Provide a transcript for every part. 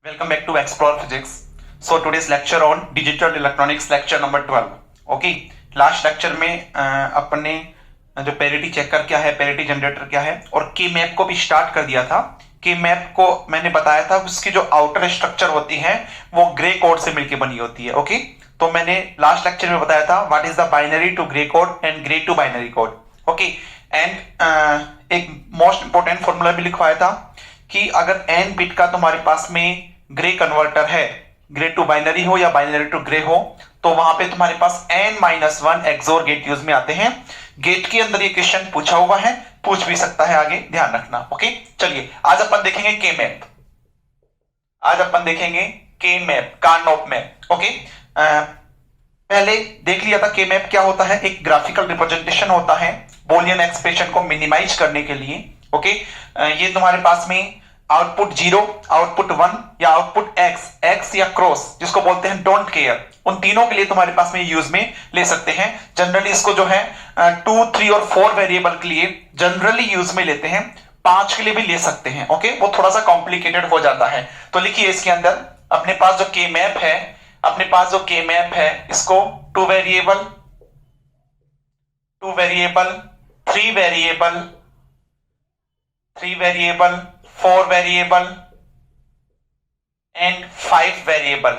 Welcome back to Explore Physics. So today's lecture on Digital Electronics lecture number 12. Okay, last lecture में अपने जो parity checker क्या है, parity generator क्या है और के मैप को भी स्टार्ट कर दिया था। के मैप को मैंने बताया था उसकी जो आउटर स्ट्रक्चर होती है वो ग्रे कोड से मिलकर बनी होती है। ओके, तो मैंने लास्ट लेक्चर में बताया था what is the binary to gray code and gray to binary code. Okay, and एक मोस्ट इंपोर्टेंट फॉर्मूला भी लिखवाया था कि अगर एन बिट का तुम्हारे पास में ग्रे कन्वर्टर है, ग्रे टू बाइनरी हो या बाइनरी टू ग्रे हो, तो वहां पे तुम्हारे पास n-1 एक्सोर गेट यूज में आते हैं। गेट के अंदर ये क्वेश्चन पूछा हुआ है, पूछ भी सकता है आगे, ध्यान रखना। ओके, चलिए आज अपन देखेंगे के मैप। आज अपन देखेंगे के मैप, कार्नोप मैप। ओके, पहले देख लिया था के मैप क्या होता है। एक ग्राफिकल रिप्रेजेंटेशन होता है बूलियन एक्सप्रेशन को मिनिमाइज करने के लिए। ओके, ये तुम्हारे पास में आउटपुट 0, आउटपुट 1 या आउटपुट x या क्रॉस जिसको बोलते हैं डोंट केयर, उन तीनों के लिए तुम्हारे पास में यूज में ले सकते हैं। जनरली इसको जो है 2, 3 और 4 वेरिएबल के लिए जनरली यूज में लेते हैं, 5 के लिए भी ले सकते हैं। ओके, वो थोड़ा सा कॉम्प्लिकेटेड हो जाता है। तो लिखिए इसके अंदर अपने पास जो के मैप है, अपने पास जो के मैप है इसको 2 variable, 3 variable, 4 variable and 5 variable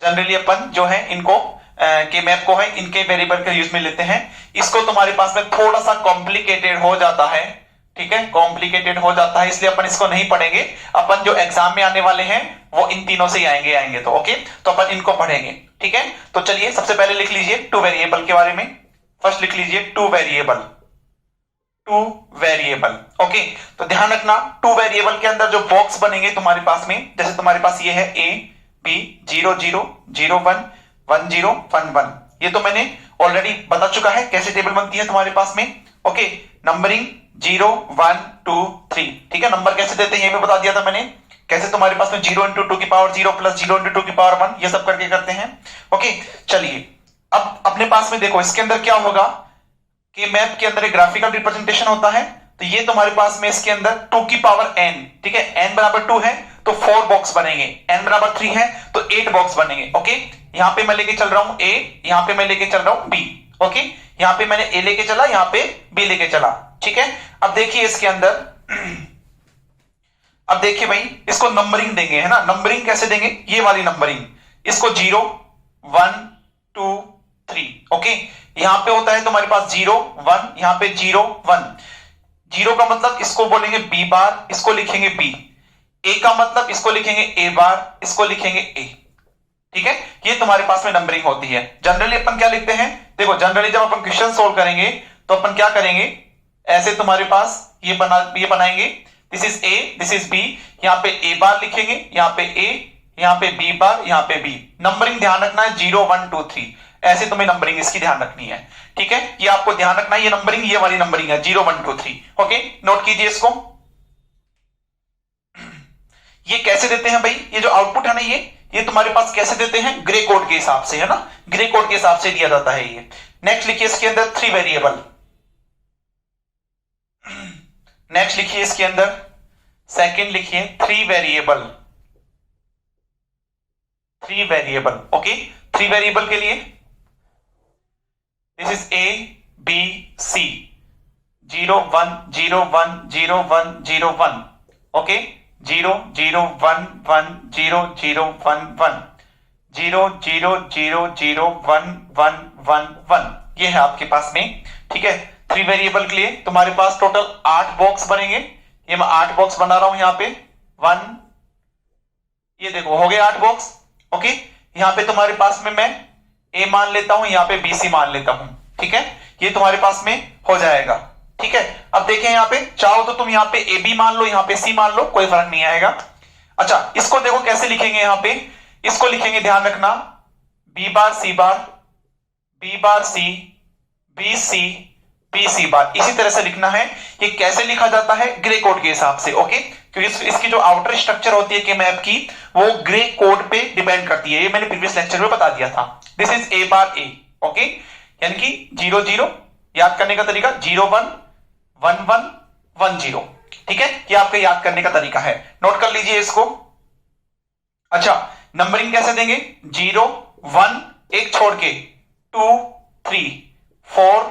generally अपन जो है इनको के मैप को है इनके वेरिएबल के यूज में लेते हैं। इसको तुम्हारे पास में थोड़ा सा कॉम्प्लिकेटेड हो जाता है, ठीक है, कॉम्प्लिकेटेड हो जाता है, इसलिए अपन इसको नहीं पढ़ेंगे। अपन जो एग्जाम में आने वाले हैं वो इन तीनों से ही आएंगे तो ओके, तो अपन इनको पढ़ेंगे। ठीक है, तो चलिए सबसे पहले लिख लीजिए 2 वेरिएबल के बारे में। फर्स्ट लिख लीजिए 2 वेरिएबल। ओके, तो ध्यान रखना 2 वेरिएबल के अंदर जो बॉक्स बनेंगे तुम्हारे पास में, जैसे तुम्हारे पास ये है a b 0 0 0 1 1 0 1 1, ये तो मैंने ऑलरेडी बता चुका है कैसे टेबल बनती है तुम्हारे पास में। ओके, नंबरिंग 0 1 2 3, ठीक है, नंबर कैसे देते हैं ये भी बता दिया था मैंने, कैसे तुम्हारे पास में 0 × 2 की पावर 0 प्लस 0 × 2 की पावर 1 ये सब करके करते हैं। ओके, चलिए अब अपने पास में देखो इसके अंदर क्या होगा कि मैप के अंदर एक ग्राफिकल रिप्रेजेंटेशन होता है। तो ये तुम्हारे पास में इसके अंदर 2 की पावर n, ठीक है, n बराबर 2 है तो 4 बॉक्स बनेंगे, n बराबर 3 है तो 8 बॉक्स बनेंगे। ओके, यहां पे मैं लेके चल रहा हूं a, यहां पे मैं लेके चल रहा हूं b। ओके, यहां पे मैंने a लेके चला, यहां पे b लेके चला, ठीक है। अब देखिए इसके अंदर अब देखिए भाई इसको नंबरिंग देंगे, है ना। नंबरिंग कैसे देंगे, ये वाली नंबरिंग, इसको 0 1 2 3। ओके, यहां पे होता है तुम्हारे पास 0 1, यहां पे 0 1। 0 का मतलब इसको बोलेंगे b बार, इसको लिखेंगे b। a का मतलब इसको लिखेंगे a बार, इसको लिखेंगे a, ठीक है। ये तुम्हारे पास में नंबरिंग होती है। जनरली अपन क्या लिखते हैं, देखो जनरली जब अपन क्वेश्चन सोल्व करेंगे तो अपन क्या करेंगे, ऐसे तुम्हारे पास ये बनाएंगे, this is a, this is b, यहां पे a बार लिखेंगे, यहां पे a, यहां पे b बार, यहां पे b। नंबरिंग ध्यान रखना है 0 1 2 3, ऐसे तुम्हें नंबरिंग इसकी ध्यान रखनी है, ठीक है। ये आपको ध्यान रखना है, ये नंबरिंग ये वाली नंबरिंग है 0 1 2 3। ओके, नोट कीजिए इसको। ये कैसे देते हैं भाई, ये जो आउटपुट है ना ये तुम्हारे पास कैसे देते हैं, ग्रे कोड के हिसाब से, है ना, ग्रे कोड के हिसाब से दिया जाता है ये। नेक्स्ट लिखिए इसके अंदर 3 वेरिएबल। नेक्स्ट लिखिए इसके अंदर सेकंड लिखिए 3 वेरिएबल। ओके, 3 वेरिएबल के लिए this is a b c 0 1 0 1 0 1 0 1। Okay, 0 0 1 1 0 0 1 1 0 0 0 0 1 1 1 1, ये है आपके पास में, ठीक है। 3 वेरिएबल के लिए तुम्हारे पास टोटल 8 बॉक्स बनेंगे। ये मैं 8 बॉक्स बना रहा हूं यहां पे 1, ये देखो हो गए 8 बॉक्स। ओके, यहां पे तुम्हारे पास में मैं a मान लेता हूं, यहां पे b c मान लेता हूं, ठीक है, ये तुम्हारे पास में हो जाएगा, ठीक है। अब देखें यहां पे चाहो तो तुम यहां पे a b मान लो, यहां पे c मान लो, कोई फर्क नहीं आएगा। अच्छा, इसको देखो कैसे लिखेंगे, यहां पे इसको लिखेंगे, ध्यान रखना, b बार c बार, b बार c, b c, b c बार, इसी तरह से लिखना है। ये कैसे लिखा जाता है, ग्रे कोड के हिसाब से। ओके, क्योंकि इसकी जो आउटर स्ट्रक्चर होती है कि मैप की वो ग्रे कोड पे डिपेंड करती है, ये मैंने प्रीवियस लेक्चर में बता दिया था। This is a bar a। Okay, यानी कि 0 0, याद करने का तरीका 0 1 1 1 1 0, ठीक है, ये आपका याद करने का तरीका है, नोट कर लीजिए इसको। अच्छा, नंबरिंग कैसे देंगे? 0 1 एक छोड़ के 2 3 4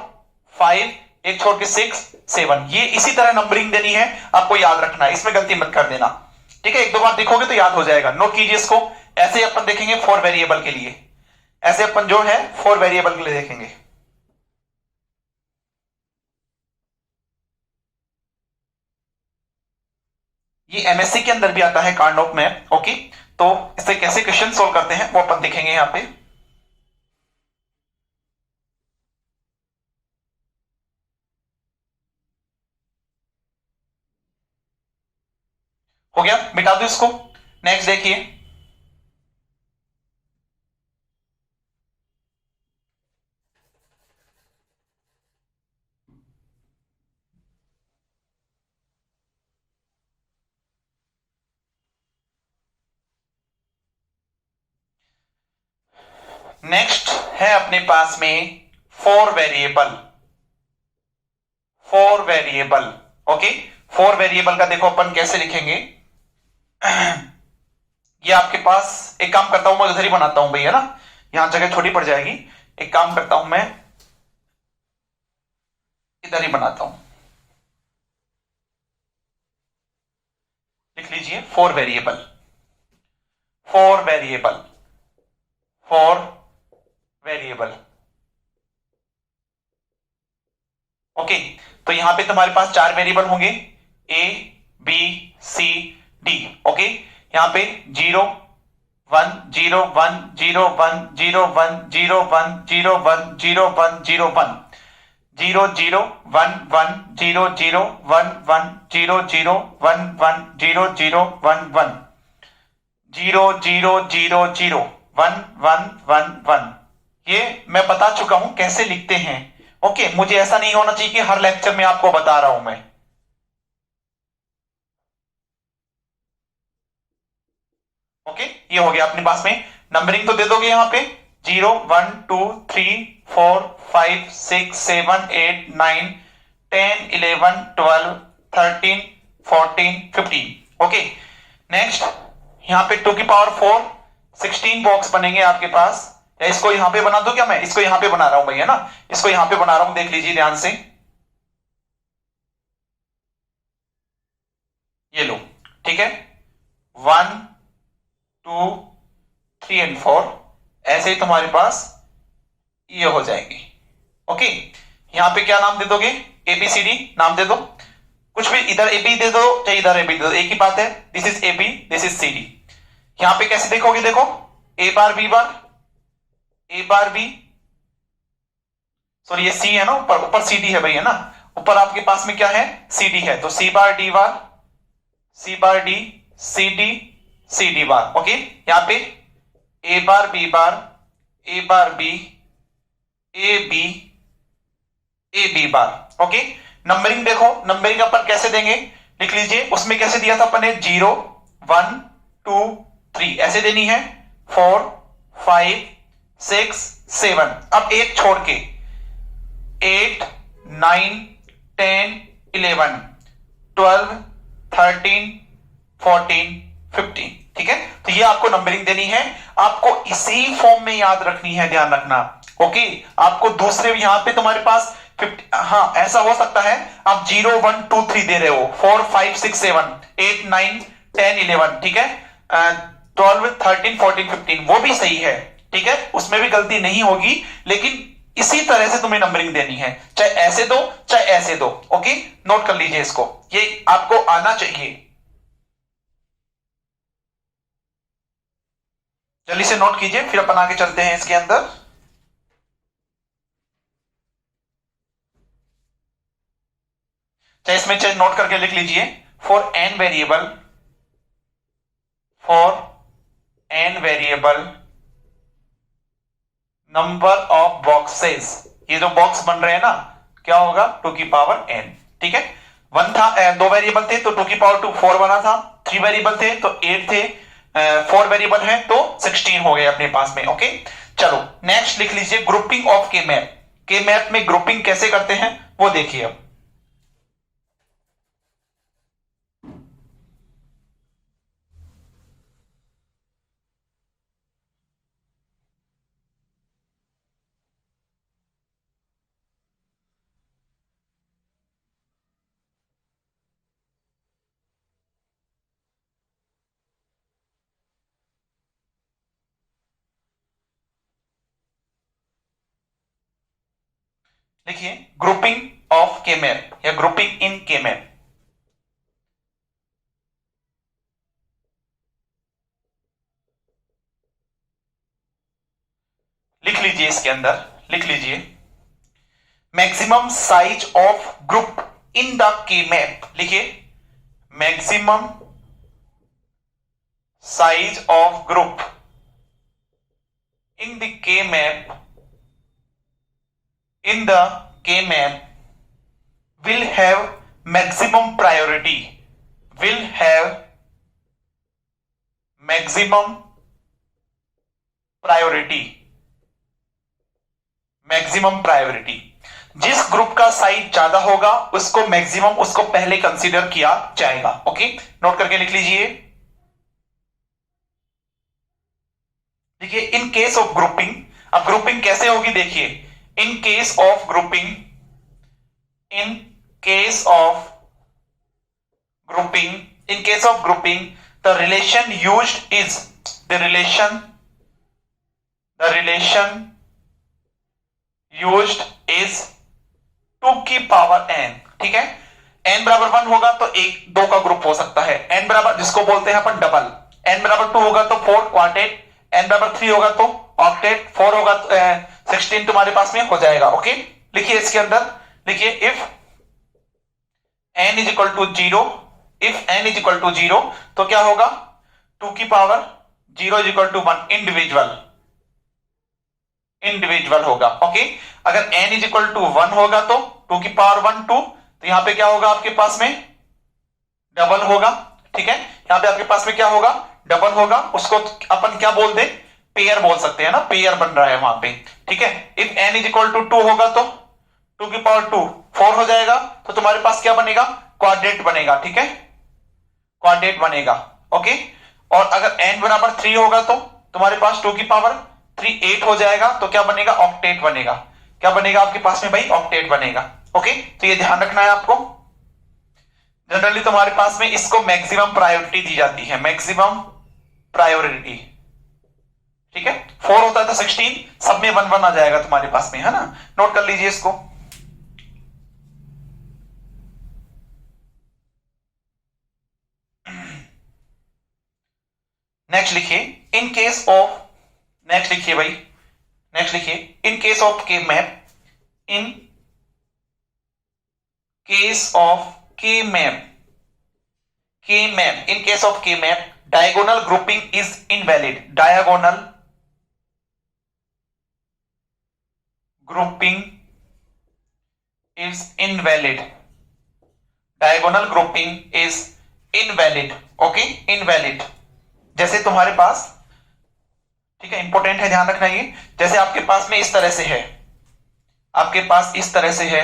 5 एक छोड़ के 6 7, ये इसी तरह नंबरिंग देनी है, आपको याद रखना है, इसमें गलती मत कर देना। ठीक है, एक दो बार देखोगे तो याद हो जाएगा, नोट कीजिए इसको। ऐसे अपन देखेंगे 4 वेरिएबल के लिए, ऐसे अपन जो है 4 वेरिएबल के लिए देखेंगे। ये एमएससी के अंदर भी आता है, कार्नोप में। ओके, तो इससे कैसे क्वेश्चन सोल्व करते हैं वो अपन देखेंगे यहां पे। हो गया, मिटा दो इसको। नेक्स्ट देखिए, नेक्स्ट है अपने पास में 4 वेरिएबल। 4 वेरिएबल, ओके, 4 वेरिएबल का देखो अपन कैसे लिखेंगे। ये आपके पास, एक काम करता हूं मैं उधर ही बनाता हूं भैया ना, यहां जगह छोटी पड़ जाएगी। एक काम करता हूं मैं इधर ही बनाता हूं, लिख लीजिए 4 वेरिएबल। 4 variable, 4 variable, okay. तो यहां पे तुम्हारे पास 4 वेरिएबल होंगे, A B C D. Okay, यहां पे 0 1 0 1 0 1 0 1 0 1 0 1 0 1 0 1 0 0 1 1 0 0 1 1 0 0 1 1 0 0 1 1 0 0 0 0 1 1 1 1। ये मैं बता चुका हूं कैसे लिखते हैं। ओके, मुझे ऐसा नहीं होना चाहिए कि हर लेक्चर में आपको बता रहा हूं मैं। ओके, ये हो गया अपने पास में। नंबरिंग तो दे दोगे यहां पे 0 1 2 3 4 5 6 7 8 9 10 11 12 13 14 15। ओके, नेक्स्ट यहां पे 2 की पावर 4 16 बॉक्स बनेंगे आपके पास। या इसको यहां पे बना दो क्या? मैं इसको यहां पे बना रहा हूं भैया ना, इसको यहां पे बना रहा हूं, देख लीजिए ध्यान से। ये लो, ठीक है, 1 2 3 एंड 4, ऐसे ही तुम्हारे पास ये हो जाएंगे। ओके, यहां पे क्या नाम दे दोगे? एबीसीडी नाम दे दो, कुछ भी, इधर एबी दे दो चाहे इधर एबी दे दो, एक ही बात है। This is AB, this is CD. यहां पे कैसे देखोगे? देखो A bar B bar, A bar B, sorry ये सी है ना, ऊपर ऊपर सी डी है भैया ना, ऊपर आपके पास में क्या है? सी डी है, तो C bar D bar, C bar D, C D, C D bar. Okay, यहां पे A bar B bar, A bar B, A B, A B bar. Okay, numbering देखो, नंबरिंग अपन कैसे देंगे? लिख लीजिए, उसमें कैसे दिया था अपन ने? 0 1 2 3 ऐसे देनी है, 4 5 6 7। अब एक छोड़ के 8 9 10 11 12 13 14 15। ठीक है, तो ये आपको नंबरिंग देनी है, आपको इसी फॉर्म में याद रखनी है, ध्यान रखना। ओके, आपको दूसरे यहां पे तुम्हारे पास 50, हाँ ऐसा हो सकता है आप 0 1 2 3 दे रहे हो, 4 5 6 7 8 9 10 11, ठीक है, 12 13 14 15, वो भी सही है। ठीक है, उसमें भी गलती नहीं होगी, लेकिन इसी तरह से तुम्हें नंबरिंग देनी है, चाहे ऐसे दो चाहे ऐसे दो। ओके, नोट कर लीजिए इसको, ये आपको आना चाहिए, जल्दी से नोट कीजिए, फिर अपन आगे चलते हैं इसके अंदर। चाहे इसमें चाहे नोट करके लिख लीजिए, for N variable, for N variable number of boxes, ये जो बॉक्स बन रहे हैं ना, क्या होगा? 2 की पावर n। ठीक है, 1 था, 2 वेरिएबल थे तो 2 की पावर 2 4 बना था, 3 वेरिएबल थे तो 8 थे, 4 वेरिएबल है तो 16 हो गए अपने पास में। ओके, चलो नेक्स्ट लिख लीजिए, ग्रुपिंग ऑफ के मैप। के मैप में ग्रुपिंग कैसे करते हैं वो देखिए। अब लिखिए ग्रुपिंग ऑफ के मैप या ग्रुपिंग इन के मैप। लिख लीजिए, इसके अंदर लिख लीजिए maximum size of group in the के मैप। लिखिए maximum size of group in the के मैप, इन द के map will have maximum priority, will have maximum priority, maximum priority. जिस ग्रुप का साइज ज्यादा होगा उसको मैक्सिमम, उसको पहले कंसीडर किया जाएगा। ओके, नोट करके लिख लीजिए। देखिए इन केस ऑफ ग्रुपिंग, अब ग्रुपिंग कैसे होगी देखिए, in case of grouping, in case of grouping, in case of grouping the relation used is the relation used is 2 की पावर n। ठीक है, n बराबर 1 होगा तो एक दो का ग्रुप हो सकता है, n बराबर जिसको बोलते हैं अपन डबल, n बराबर 2 होगा तो 4 क्वार्टेट, n बराबर 3 होगा तो ऑक्टेट, 4 होगा तो 16 तुम्हारे पास में हो जाएगा। ओके, लिखिए इसके अंदर, लिखिए if n is equal to 0, if n is equal to 0 तो क्या होगा, 2 की power 0 is equal to 1, individual होगा। ओके, अगर n इज इक्वल टू 1 होगा तो 2 की पावर 1 2, तो यहां पे क्या होगा आपके पास में डबल होगा। ठीक है, यहां पे आपके पास में क्या होगा, डबल होगा, उसको अपन क्या बोल दे, पेयर बोल सकते हैं ना, पेयर बन रहा है वहां पे। ठीक है, if n is equal to 2 होगा तो 2 की पावर 2 4 हो जाएगा, तो तुम्हारे पास क्या बनेगा, क्वाड्रेट बनेगा। ठीक है, क्वाड्रेट बनेगा। ओके, और अगर n बराबर 3 होगा तो तुम्हारे पास 2 की पावर 3 8 हो जाएगा, तो क्या बनेगा, ऑक्टेट बनेगा। क्या बनेगा आपके पास में भाई, ऑक्टेट बनेगा। ओके, तो ये ध्यान रखना है आपको। जनरली तुम्हारे पास में इसको मैक्सिमम प्रायोरिटी दी जाती है, मैक्सिमम प्रायोरिटी। ठीक है, 4 होता है तो 16, सब में 1 1 आ जाएगा तुम्हारे पास में, है ना। नोट कर लीजिए इसको। नेक्स्ट लिखिए इन केस ऑफ, नेक्स्ट लिखिए भाई, नेक्स्ट लिखिए इन केस ऑफ के मैप, इन केस ऑफ के मैप, के मैप, इन केस ऑफ के map diagonal grouping is invalid, diagonal grouping is invalid, diagonal grouping is invalid. Okay, invalid. जैसे तुम्हारे पास, ठीक है, इंपॉर्टेंट है, ध्यान रखना ये, जैसे आपके पास में इस तरह से है, आपके पास इस तरह से है,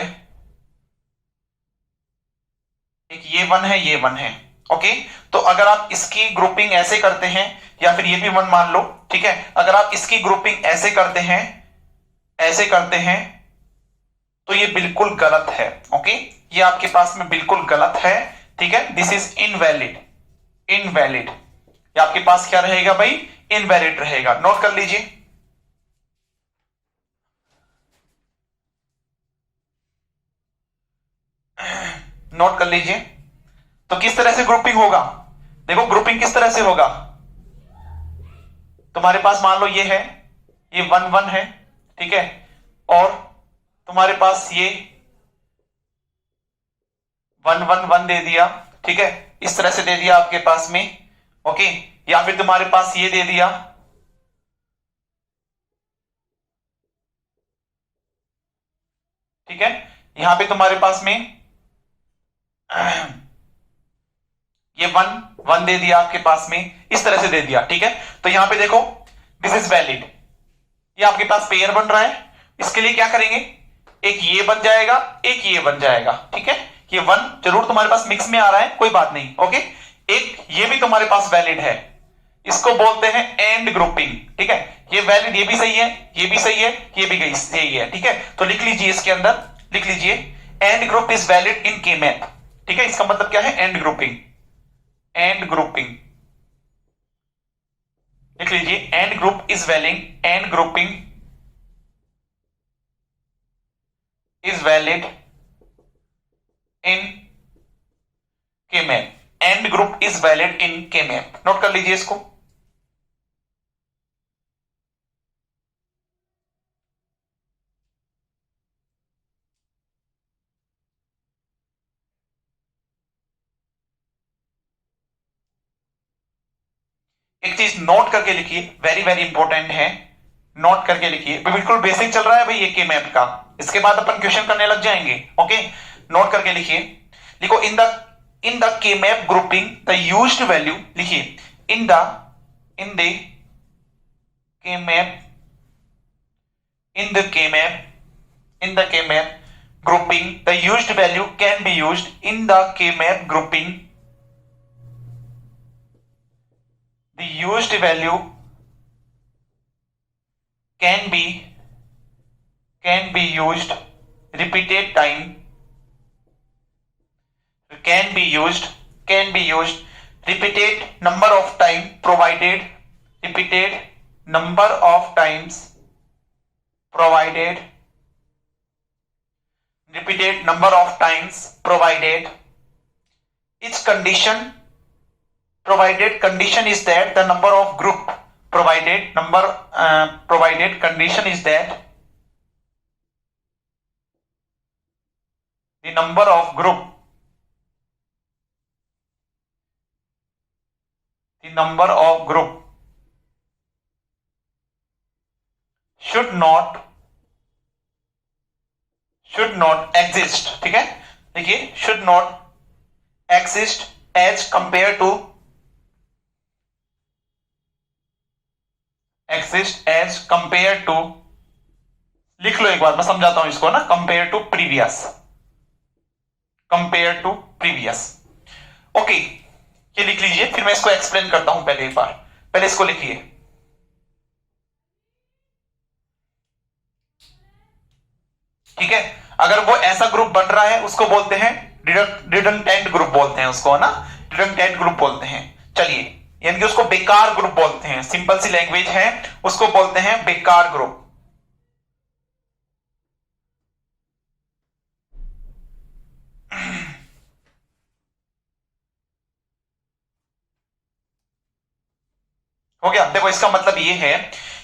एक ये 1 है, ये 1 है। ओके, तो अगर आप इसकी ग्रुपिंग ऐसे करते हैं, या फिर ये भी 1 मान लो, ठीक है, अगर आप इसकी ग्रुपिंग ऐसे करते हैं, ऐसे करते हैं, तो ये बिल्कुल गलत है। ओके, ये आपके पास में बिल्कुल गलत है। ठीक है, दिस इज इनवैलिड, इनवैलिड। ये आपके पास क्या रहेगा भाई, इनवैलिड रहेगा। नोट कर लीजिए। नोट कर लीजिए। तो किस तरह से ग्रुपिंग होगा, देखो ग्रुपिंग किस तरह से होगा, तुम्हारे पास मान लो ये है, ये 1 1 है, ठीक है, और तुम्हारे पास ये 1 1 1 दे दिया। ठीक है, इस तरह से दे दिया आपके पास में। ओके, या फिर तुम्हारे पास ये दे दिया, ठीक है, यहां पे तुम्हारे पास में ये 1 1 दे दिया आपके पास में, इस तरह से दे दिया। ठीक है, तो यहां पे देखो दिस इज वैलिड, ये आपके पास पेयर बन रहा है। इसके लिए क्या करेंगे, एक ये बन जाएगा, एक ये बन जाएगा। ठीक है, ये 1 जरूर तुम्हारे पास मिक्स में आ रहा है, कोई बात नहीं। ओके, एक ये भी तुम्हारे पास वैलिड है, इसको बोलते हैं एंड ग्रुपिंग। ठीक है, ये वैलिड, ये भी सही है, ये भी सही है, ये भी सही है। ठीक है, तो लिख लीजिए इसके अंदर, लिख लीजिए and group is valid in K map. ठीक है, इसका मतलब क्या है, एंड ग्रुपिंग, एंड ग्रुपिंग। लिख लीजिए and group is valid, and grouping is valid in K map, and group is valid in K map. Note कर लीजिए इसको। एक चीज नोट करके लिखिए, वेरी वेरी इंपॉर्टेंट है, नोट करके लिखिए। बिल्कुल बेसिक चल रहा है भाई ये के मैप का, इसके बाद अपन क्वेश्चन करने लग जाएंगे। ओके, नोट करके लिखिए। लिखो इन द के map grouping the used value, लिखिए इन द के map in the K-map grouping the used value can be used in the K-map grouping, the used value can be used repeated time, can be used repeated number of time provided, repeated number of times provided, repeated number of times provided. Its condition is that the number of group provided condition is that the number of group should not exist, ठीक है, देखिए should not exist as compared to लिख लो एक बार, मैं समझाता हूं इसको ना, कंपेयर टू प्रीवियस। ओके, ये लिख लीजिए, फिर मैं इसको एक्सप्लेन करता हूं। पहले एक बार पहले इसको लिखिए। ठीक है, अगर वो ऐसा ग्रुप बन रहा है उसको बोलते हैं रिडंडेंट ग्रुप बोलते हैं उसको, ना रिडंडेंट ग्रुप बोलते हैं। चलिए, यानी कि उसको बेकार ग्रुप बोलते हैं, सिंपल सी लैंग्वेज है, उसको बोलते हैं बेकार ग्रुप। हो गया। देखो इसका मतलब ये है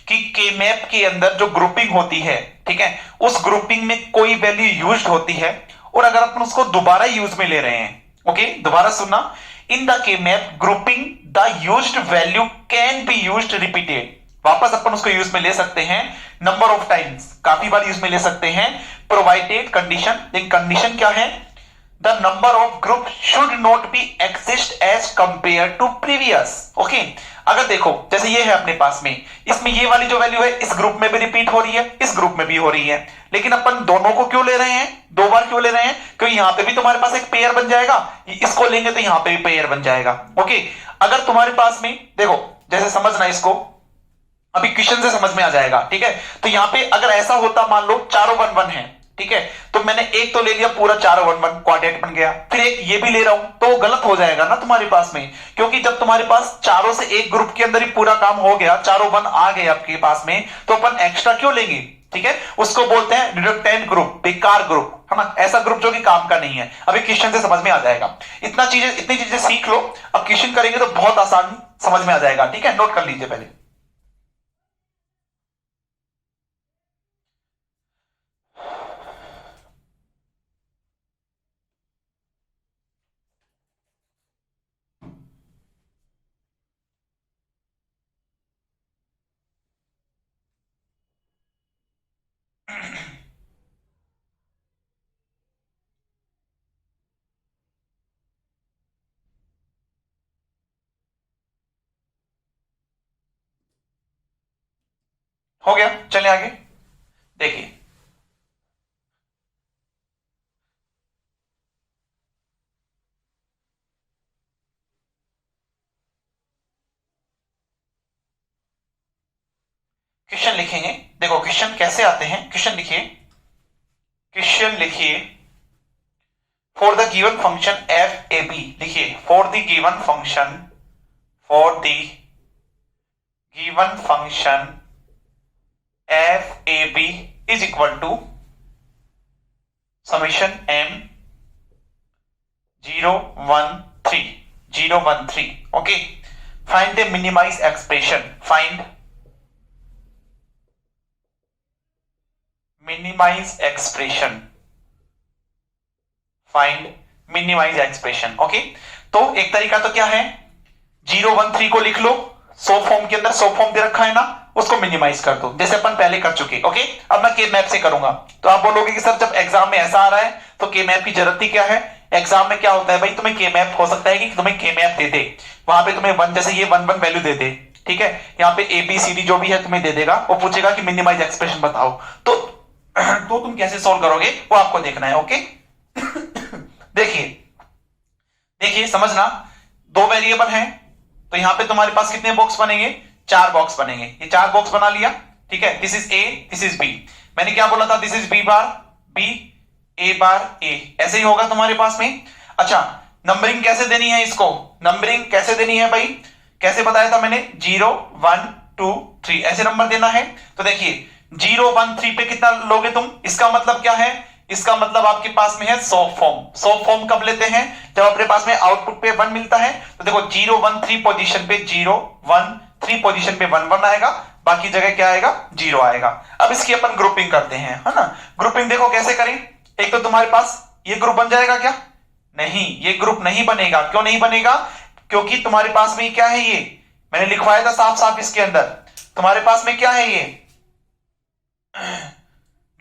कि के मैप के अंदर जो ग्रुपिंग होती है, ठीक है, उस ग्रुपिंग में कोई वैल्यू यूज्ड होती है, और अगर अपन उसको दोबारा यूज में ले रहे हैं, ओके, दोबारा सुनना, इन द के map grouping the used value can be used repeated, वापस अपन उसको यूज में ले सकते हैं नंबर ऑफ टाइम्स, काफी बार यूज में ले सकते हैं, प्रोवाइडेड कंडीशन, लेकिन कंडीशन क्या है, the number of group should not be exist as compare to previous. Okay, अगर देखो जैसे ये है अपने पास में, इसमें ये वाली जो वैल्यू है इस ग्रुप में भी रिपीट हो रही है, इस ग्रुप में भी हो रही है, लेकिन अपन दोनों को क्यों ले रहे हैं, दो बार क्यों ले रहे हैं, क्योंकि यहां पे भी तुम्हारे पास एक पेयर बन जाएगा, इसको लेंगे तो यहां पे भी पेयर बन जाएगा। ओके, अगर तुम्हारे पास में देखो, जैसे समझना इसको, अभी क्वेश्चन से समझ में आ जाएगा, ठीक है, तो यहां पे अगर ऐसा होता, मान लो चारों 1 1 है, ठीक है, तो मैंने एक तो ले लिया पूरा, चारों 1 1 क्वाड्रेट बन गया, फिर एक ये भी ले रहा हूं तो गलत हो जाएगा ना तुम्हारे पास में, क्योंकि जब तुम्हारे पास चारों से एक ग्रुप के अंदर ही पूरा काम हो गया, चारों 1 आ गए आपके पास में, तो अपन एक्स्ट्रा क्यों लेंगे, ठीक है, उसको बोलते हैं रिडक्टेंट ग्रुप, बेकार ग्रुप, है ना, ऐसा ग्रुप जो कि काम का नहीं है। अभी क्वेश्चन से समझ में आ जाएगा, इतनी चीजें सीख लो, अब क्वेश्चन करेंगे तो बहुत आसान समझ में आ जाएगा। ठीक है, नोट कर लीजिए पहले। हो गया, चलिए आगे देखिए। क्वेश्चन लिखेंगे, देखो क्वेश्चन कैसे आते हैं, क्वेश्चन लिखिए for the given function F A B, लिखिए for the given function F A B is equal to summation m 013 okay. Find the minimise expression, find minimise expression, find minimise expression okay. तो एक तरीका तो क्या है, 013 को लिख लो, so form के अंदर सो फॉर्म दे रखा है ना, उसको मिनिमाइज कर दो जैसे अपन पहले कर चुके ओके। अब मैं के मैप से करूंगा तो आप बोलोगे कि सर जब एग्जाम में ऐसा आ रहा है तो के मैप की जरूरत ही क्या है। एग्जाम में क्या होता है भाई, तुम्हें के मैप हो सकता है कि तुम्हें के मैप दे दे, वहां पे तुम्हें वन, जैसे ये वन वन वैल्यू दे दे, ठीक है, यहाँ पे ए बी सी डी जो भी है तुम्हें दे देगा, वो पूछेगा कि मिनिमाइज एक्सप्रेशन बताओ, तो तुम कैसे सॉल्व करोगे वो आपको देखना है ओके। देखिए देखिए समझना, दो वेरिएबल हैं तो यहां पे तुम्हारे पास कितने बॉक्स बनेंगे, 4 बॉक्स बनेंगे। ये 4 बॉक्स बना लिया, ठीक है, this is A, this is B. मैंने क्या बोला था, this is B bar B, A bar A, ऐसे ही होगा तुम्हारे पास में। अच्छा, नंबरिंग कैसे देनी है इसको, नंबरिंग कैसे देनी है भाई, कैसे बताया था मैंने, 0 1 2 3 ऐसे नंबर देना है। तो देखिए 0 1 3 पे कितना लोगे तुम, इसका मतलब क्या है, इसका मतलब आपके पास में है 100 फॉर्म। 100 फॉर्म कब लेते हैं, जब अपने पास में आउटपुट पे 1 मिलता है। तो देखो 0 1 3 पोजीशन पे 0 1 3 पोजीशन पे 1 1 आएगा, बाकी जगह क्या आएगा, 0 आएगा। अब इसकी अपन ग्रुपिंग करते हैं, है ना। ग्रुपिंग देखो कैसे करें, एक तो तुम्हारे पास ये ग्रुप बन जाएगा क्या, नहीं, ये ग्रुप नहीं बनेगा। क्यों नहीं बनेगा, क्योंकि तुम्हारे पास में क्या है, ये मैंने लिखवाया था साफ साफ इसके अंदर, तुम्हारे पास में क्या है, ये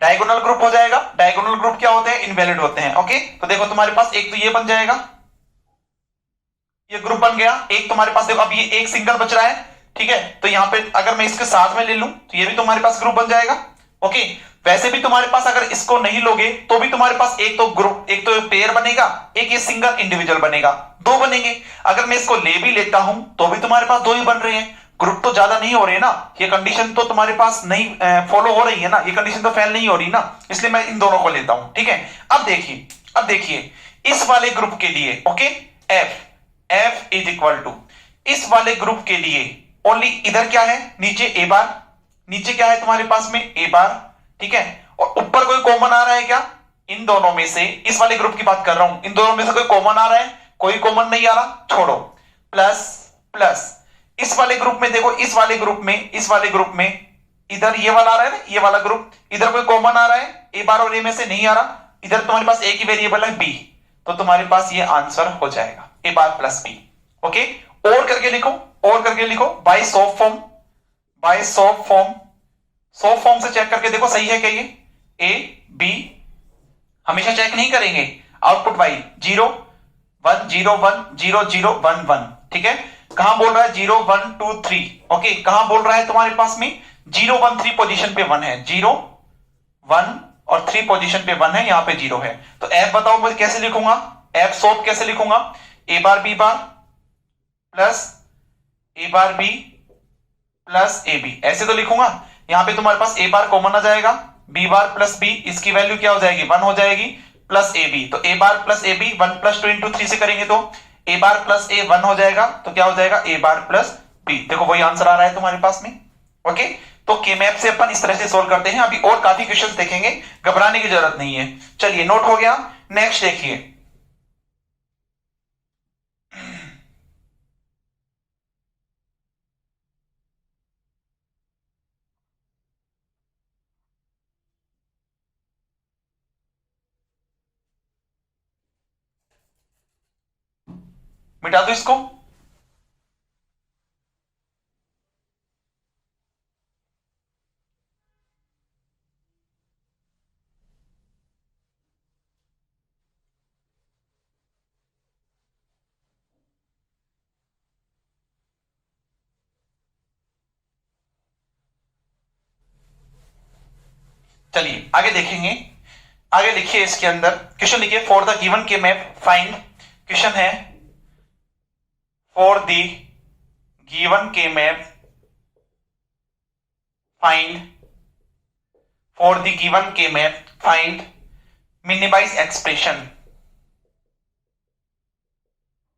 डायगोनल ग्रुप हो जाएगा। डायगोनल ग्रुप क्या होते हैं, इनवैलिड होते हैं ओके। तो देखो तुम्हारे पास एक तो ये बन जाएगा, ये ग्रुप बन गया। एक तुम्हारे पास देखो अब ये एक सिंगल बच रहा है, ठीक है, तो यहां पे अगर मैं इसके साथ में ले लूं तो ये भी तुम्हारे पास ग्रुप बन जाएगा ओके। वैसे भी तुम्हारे पास अगर इसको नहीं लोगे तो भी तुम्हारे पास एक तो ग्रुप, एक तो पेयर बनेगा, एक ये सिंगल इंडिविजुअल बनेगा, 2 बनेंगे। अगर मैं इसको ले भी लेता हूं तो भी तुम्हारे पास 2 ही बन रहे हैं, ग्रुप तो ज्यादा नहीं हो रहे ना, ये कंडीशन तो तुम्हारे पास नहीं फॉलो हो रही है ना, ये कंडीशन तो फेल नहीं हो रही ना, इसलिए मैं इन दोनों को लेता हूं, ठीक है। अब देखिए इस वाले ग्रुप के लिए okay, F is equal to, इस वाले ग्रुप के लिए ओनली इधर क्या है, नीचे ए बार, नीचे क्या है तुम्हारे पास में ए बार, ठीक है, और ऊपर कोई कॉमन आ रहा है क्या, इन दोनों में से, इस वाले ग्रुप की बात कर रहा हूं, इन दोनों में से कोई कॉमन आ रहा है, कोई कॉमन नहीं आ रहा, छोड़ो, प्लस प्लस इस वाले ग्रुप में देखो, इस वाले ग्रुप में इधर ये वाला आ रहा है ना, ये वाला ग्रुप, इधर कोई कॉमन आ रहा है, ए बार और ए में से नहीं आ रहा, इधर तुम्हारे पास एक ही वेरिएबल है बी, तो तुम्हारे पास ये आंसर हो जाएगा A bar plus B okay. और करके लिखो by soft form, soft form से चेक करके देखो सही है क्या, ये ए बी हमेशा चेक नहीं करेंगे, आउटपुट वाइज 0 1 0 1 0 0 1 1, ठीक है। कहां बोल रहा है 0 1 2 3 ओके, कहां बोल रहा है तुम्हारे पास में 0 1 3 पोजीशन पे 1 है, 0 1 और 3 पोजीशन पे 1 है, यहां पे 0 है। तो एफ बताओ मैं कैसे लिखूंगा, एफ सॉफ्ट कैसे लिखूंगा, A bar B bar plus A bar B plus A B, ऐसे तो लिखूंगा। यहां पे तुम्हारे पास ए बार कॉमन आ जाएगा, बी बार प्लस बी, इसकी वैल्यू क्या हो जाएगी 1 हो जाएगी, प्लस ए बी, तो A bar plus A B 1 plus 2 into 3 से करेंगे तो ए बार प्लस ए 1 हो जाएगा, तो क्या हो जाएगा ए बार प्लस बी, देखो वही आंसर आ रहा है तुम्हारे पास में ओके। तो के मैप से अपन इस तरह से सोल्व करते हैं, अभी और काफी क्वेश्चंस देखेंगे, घबराने की जरूरत नहीं है। चलिए नोट हो गया, नेक्स्ट देखिए, मिटा दो इसको, चलिए आगे देखेंगे। आगे लिखिए, इसके अंदर क्वेश्चन लिखिए, for the given K map find, question है for the given K map find, for the given K map find minimise expression,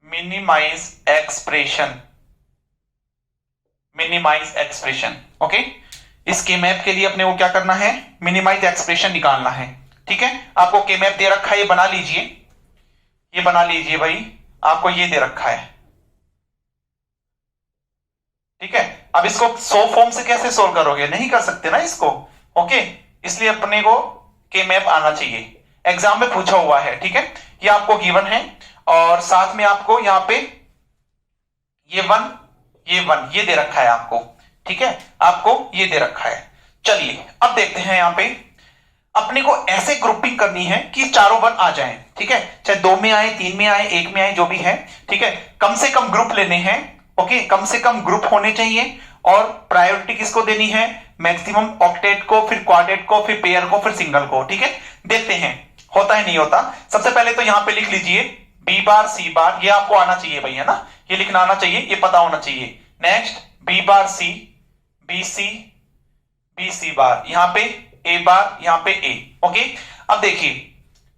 minimise expression, minimise expression okay. इसके मैप के लिए अपने को क्या करना है, मिनिमाइज एक्सप्रेशन निकालना है, ठीक है, आपको के मैप दे रखा है, ये बना लीजिए, ये बना लीजिए भाई, आपको ये दे रखा है, ठीक है। अब इसको 100 फॉर्म से कैसे सोल्व करोगे, नहीं कर सकते ना इसको, ओके, इसलिए अपने को के मैप आना चाहिए, एग्जाम में पूछा हुआ है, ठीक है। ये आपको गिवन है और साथ में आपको यहां पे ये वन ये दे रखा है आपको, ठीक है, आपको ये दे रखा है। चलिए अब देखते हैं, यहां पे अपने को ऐसे ग्रुपिंग करनी है कि चारों वन आ जाएं, ठीक है, चाहे 2 में आए, 3 में आए, 1 में आए, जो भी है, ठीक है। कम से कम ग्रुप लेने हैं, ओके, कम से कम ग्रुप होने चाहिए और प्रायोरिटी किसको देनी है, मैक्सिमम ऑक्टेट को, फिर क्वार्टेट को, फिर पेयर को, फिर सिंगल को, ठीक है। देखते हैं होता है नहीं होता। सबसे पहले तो यहां पे लिख लीजिए बी बार सी बार, ये आपको आना चाहिए भाई, है ना, ये लिखना आना चाहिए, ये पता होना चाहिए। Next B bar C, B C bar, यहां पे ए बार, यहां पे ए, ओके। अब देखिए,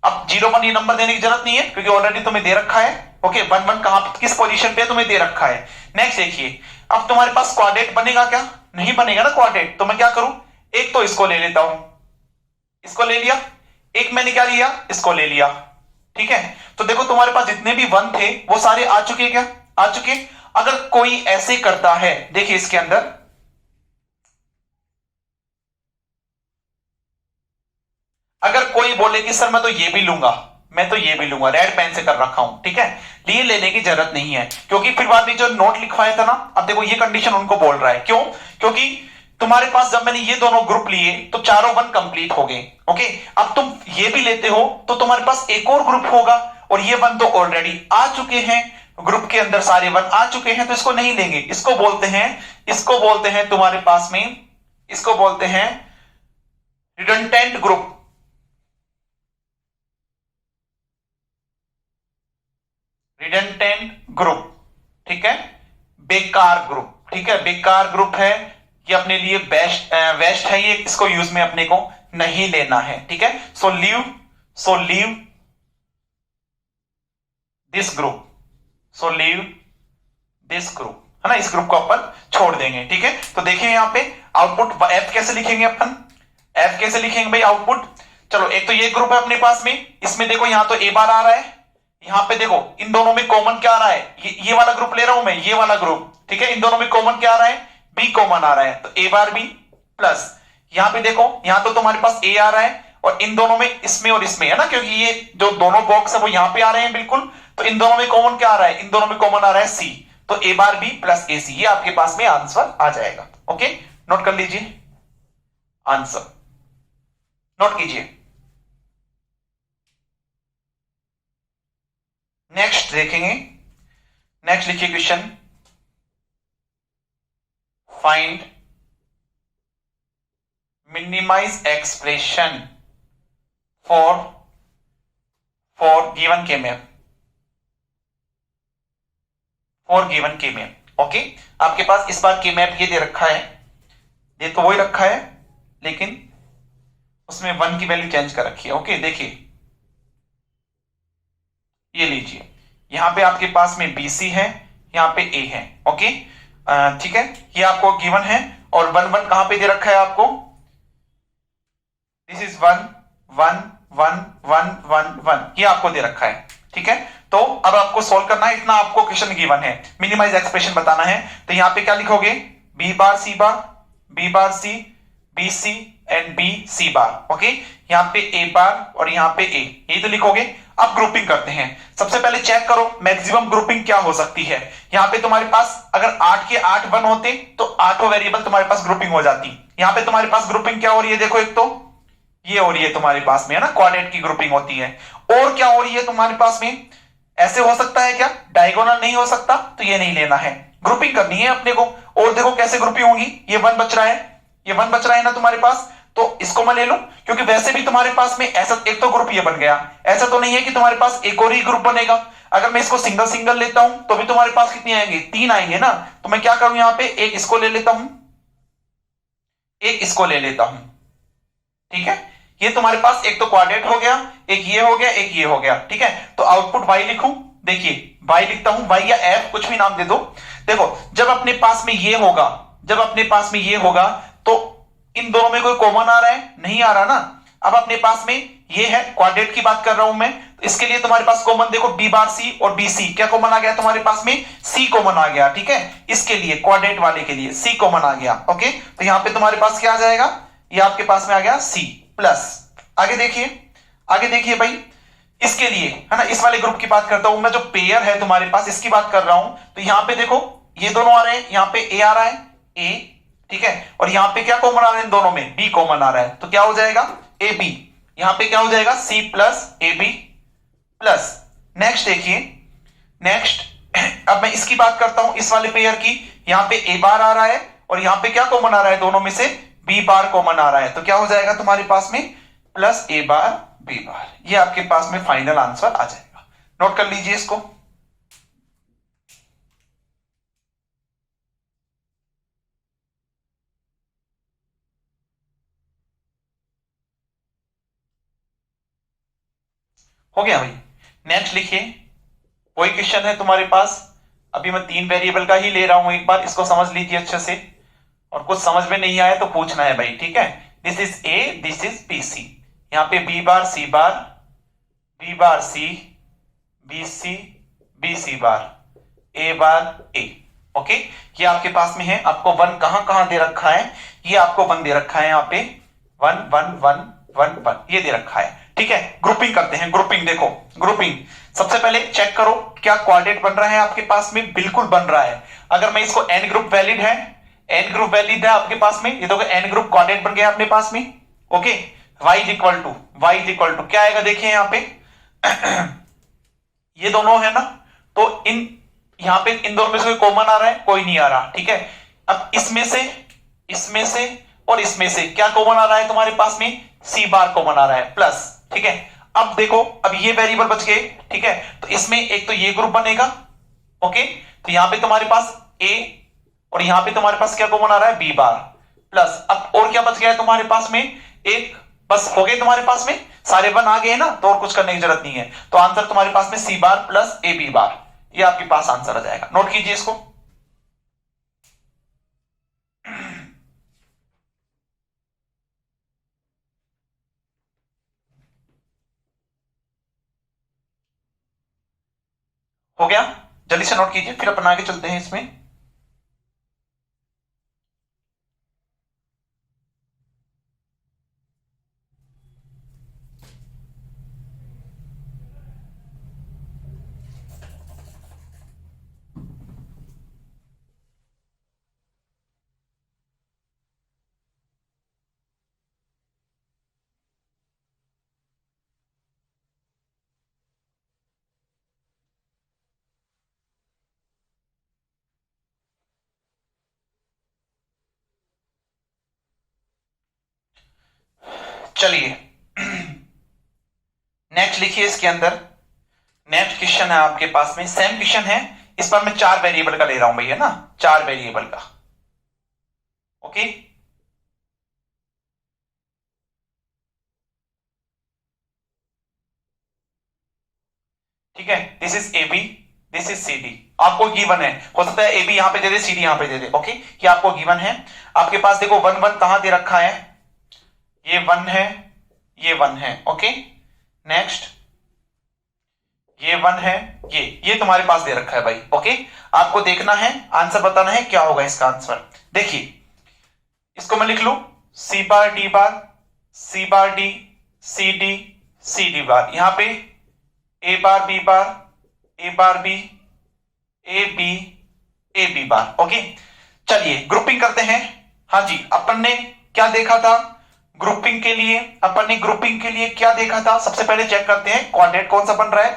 अब 0 1 ये नंबर देने की जरूरत नहीं है क्योंकि ऑलरेडी तुम्हें दे रखा है, ओके। 1 1 कहां किस पोजीशन पे तुम्हें दे रखा है। नेक्स्ट देखिए, अब तुम्हारे पास क्वाड्रेट बनेगा क्या, नहीं बनेगा ना क्वाड्रेट, तो मैं क्या करूं, एक तो इसको ले लेता हूं, इसको ले लिया, एक मैंने क्या लिया, इसको ले लिया, ठीक है। तो देखो तुम्हारे पास जितने भी 1 थे वो सारे आ चुके, क्या आ चुके। अगर कोई ऐसे करता है, देखिए इसके अंदर अगर कोई बोले कि सर मैं तो ये भी लूंगा, मैं तो ये भी लूंगा, रेड पेन से कर रखा हूं, ठीक है, लिए लेने की जरूरत नहीं है क्योंकि फिर बाद में जो नोट लिखवाया था ना, अब देखो ये कंडीशन उनको बोल रहा है, क्यों, क्योंकि तुम्हारे पास जब मैंने ये दोनों ग्रुप लिए तो चारों 1 कंप्लीट हो गए, ओके। अब तुम ये भी लेते हो तो तुम्हारे पास एक और ग्रुप होगा और ये 1 तो ऑलरेडी आ चुके हैं, ग्रुप के अंदर सारे 1 आ चुके हैं, तो इसको नहीं लेंगे। इसको बोलते हैं तुम्हारे पास में, इसको बोलते हैं रिडंडेंट ग्रुप, रिडंडेंट ग्रुप, ठीक है, बेकार ग्रुप, ठीक है, बेकार ग्रुप है, ये अपने लिए वेस्ट है, ये इसको यूज में अपने को नहीं लेना है, ठीक है। सो लीव दिस ग्रुप, है ना, इस ग्रुप को अपन छोड़ देंगे, ठीक है। तो देखिए यहां पे आउटपुट एफ कैसे लिखेंगे अपन, एफ कैसे लिखेंगे भाई आउटपुट। चलो एक तो ये ग्रुप है अपने पास में, इसमें देखो यहां तो ए बार आ रहा है, यहां पे देखो इन दोनों में कॉमन क्या आ रहा है, ये वाला ग्रुप ले रहा हूं मैं, ये वाला ग्रुप, ठीक है। इन दोनों में कॉमन क्या आ रहा है, बी कॉमन आ रहा है, तो ए बार बी प्लस, यहां पे देखो यहां तो तुम्हारे पास ए आ रहा है और इन दोनों में, इसमें और इसमें, है ना, क्योंकि ये जो दोनों बॉक्स है वो यहां पे आ रहे हैं बिल्कुल, तो इन दोनों में कॉमन क्या आ रहा है, इन दोनों में कॉमन आ रहा है सी, तो ए बार बी प्लस ए सी, ये आपके पास में आंसर आ जाएगा, ओके। नोट कर लीजिए आंसर, नोट कीजिए। नेक्स्ट देखेंगे, नेक्स्ट लिखिए question, find minimise expression for given K map, okay. आपके पास इस बार के मैप ये दे रखा है, ये तो वही रखा है लेकिन उसमें 1 की वैल्यू चेंज कर रखी है, ओके। देखिए ये लीजिए, यहां पे आपके पास में BC है, यहां पे A है, ओके, ठीक है, ये आपको गिवन है और 1 1 कहां पे दे रखा है आपको, दिस इज 1 1 1 1 1 1, ये आपको दे रखा है, ठीक है। तो अब आपको सोल्व करना है, इतना आपको क्वेश्चन गिवन है, मिनिमाइज एक्सप्रेशन बताना है, तो यहां पे क्या लिखोगे, B bar C bar, B bar C, B C and B C bar, okay. यहां पे ए बार और यहां पे ए, यही तो लिखोगे। अब ग्रुपिंग करते हैं, सबसे पहले चेक करो मैक्सिमम ग्रुपिंग क्या हो सकती है। यहां पे तुम्हारे पास अगर 8 के 8 1 होते तो 8 वेरिएबल तुम्हारे पास ग्रुपिंग हो जाती। यहां पे तुम्हारे पास ग्रुपिंग क्या हो रही है, देखो एक तो ये हो रही है तुम्हारे पास में, है ना, क्वाड्रेट की ग्रुपिंग होती है। और क्या हो रही है तुम्हारे पास में, ऐसे हो सकता है क्या, डायगोनल नहीं हो सकता, तो ये नहीं लेना है, ग्रुपिंग करनी है अपने को। और देखो कैसे ग्रुपिंग होगी, ये 1 बच रहा है, ये 1 बच रहा है ना तुम्हारे पास, तो इसको मैं ले लूं, क्योंकि वैसे भी तुम्हारे पास में ऐसा एक तो ग्रुप ये बन गया, ऐसा तो नहीं है कि तुम्हारे पास एक और ही ग्रुप बनेगा। अगर मैं इसको सिंगल सिंगल लेता हूं तो भी तुम्हारे पास कितने आएंगे, 3 आएंगे ना। तो मैं क्या करूं, यहां पे एक इसको ले लेता हूं, एक इसको ले लेता हूं, ठीक है। ये तुम्हारे पास एक तो क्वाड्रेट हो गया, एक ये हो गया, एक ये हो गया, ठीक है। तो आउटपुट y लिखूं, देखिए y लिखता हूं, y या f कुछ भी नाम दे दो। देखो जब अपने पास में ये होगा, जब अपने पास में ये होगा तो इन दोनों में कोई कॉमन आ रहा है, नहीं आ रहा ना। अब अपने पास में ये है क्वाड्रेट की बात कर रहा हूं मैं, तो इसके लिए तुम्हारे पास कॉमन देखो बी बार सी और बी सी, क्या कॉमन आ गया तुम्हारे पास में, सी कॉमन आ गया, ठीक है, इसके लिए क्वाड्रेट वाले के लिए सी कॉमन आ गया, ओके, तो यहां पे तुम्हारे पास क्या आ जाएगा, ये आपके पास में आ गया सी प्लस, आगे देखिए भाई, इसके लिए है ना, इस वाले ग्रुप की बात करता हूं मैं, जो पेयर है तुम्हारे पास इसकी बात कर रहा हूं, तो यहां पे देखो ये दोनों आ रहे हैं, यहां पे ए आ रहा है, ए, ठीक है, और यहां पे क्या कॉमन आ रहा है इन दोनों में, बी कॉमन आ रहा है, तो क्या हो जाएगा ए बी, यहां पे क्या हो जाएगा C plus A B plus, next देखिए, नेक्स्ट अब मैं इसकी बात करता हूं इस वाले पेयर की, यहां पे ए बार आ रहा है और यहां पे क्या कॉमन आ रहा है दोनों में से, बी बार कॉमन आ रहा है, तो क्या हो जाएगा तुम्हारे पास में प्लस ए बार बी बार, ये आपके पास में फाइनल आंसर आ जाएगा, नोट कर लीजिए इसको। हो गया भाई, नेक्स्ट लिखिए, कोई क्वेश्चन है तुम्हारे पास, अभी मैं 3 वेरिएबल का ही ले रहा हूं, एक बार इसको समझ लीजिए अच्छे से, और कुछ समझ में नहीं आया तो पूछना है भाई, ठीक है, this is A, this is B C, यहां पे B bar C bar, B bar C, B C, B C bar, A bar A, okay, ये आपके पास में है, आपको वन कहां कहां दे रखा है, ये आपको वन दे रखा है, यहां पे one one one one one ये दे रखा है, ठीक है, ग्रुपिंग करते हैं, ग्रुपिंग देखो, ग्रुपिंग सबसे पहले चेक करो क्या क्वाड्रेट बन रहा है आपके पास में, बिल्कुल बन रहा है, अगर मैं इसको एन ग्रुप वैलिड है, एन ग्रुप वैलिड है आपके पास में, ये देखो एन ग्रुप क्वाड्रेट बन गया अपने पास में, okay, y is equal to क्या आएगा देखिए यहां पे ये दोनों है ना, तो यहां पे इन दोनों में से कोई कॉमन आ रहा है, कोई नहीं आ रहा, ठीक है, अब इसमें से और इसमें से क्या कॉमन आ रहा है तुम्हारे पास में, सी बार कॉमन आ रहा है प्लस, ठीक है, अब देखो अब ये वेरिएबल बच गए, ठीक है, तो इसमें एक तो ये ग्रुप बनेगा, ओके, तो यहां पे तुम्हारे पास ए और यहां पे तुम्हारे पास क्या कॉमन आ रहा है, बी बार प्लस, अब और क्या बच गया है तुम्हारे पास में, एक, बस हो गए तुम्हारे पास में सारे वन आ गए ना, तो और कुछ करने की जरूरत नहीं है, तो आंसर तुम्हारे पास में सी बार प्लस ए बी बार, ये आपके पास आंसर आ जाएगा, नोट कीजिए इसको। हो गया, जल्दी से नोट कीजिए, फिर अपन आगे चलते हैं इसमें। चलिए नेक्स्ट लिखिए, इसके अंदर नेक्स्ट क्वेश्चन है आपके पास में, सेम क्वेश्चन है, इस पर मैं 4 वेरिएबल का ले रहा हूं भैया ना, 4 वेरिएबल का, ओके, ठीक है, this is A B, this is C D, आपको गिवन है, हो सकता है ए बी यहां पे दे दे, सी डी यहां पे दे दे, ओके, ये आपको गिवन है, आपके पास देखो वन वन कहां दे रखा है, ये वन है, ये वन है, ओके, नेक्स्ट ये वन है, ये तुम्हारे पास दे रखा है भाई, ओके, आपको देखना है, आंसर बताना है क्या होगा इसका आंसर, देखिए इसको मैं लिख लू, C bar D bar, C bar D, C D, C D bar, यहां पे A bar B bar, A bar B, A B, A B bar, okay, चलिए ग्रुपिंग करते हैं, हाँ जी, अपन ने क्या देखा था ग्रुपिंग के लिए, अपन ने ग्रुपिंग के लिए क्या देखा था, सबसे पहले चेक करते हैं क्वाड्रेट कौन सा बन रहा है,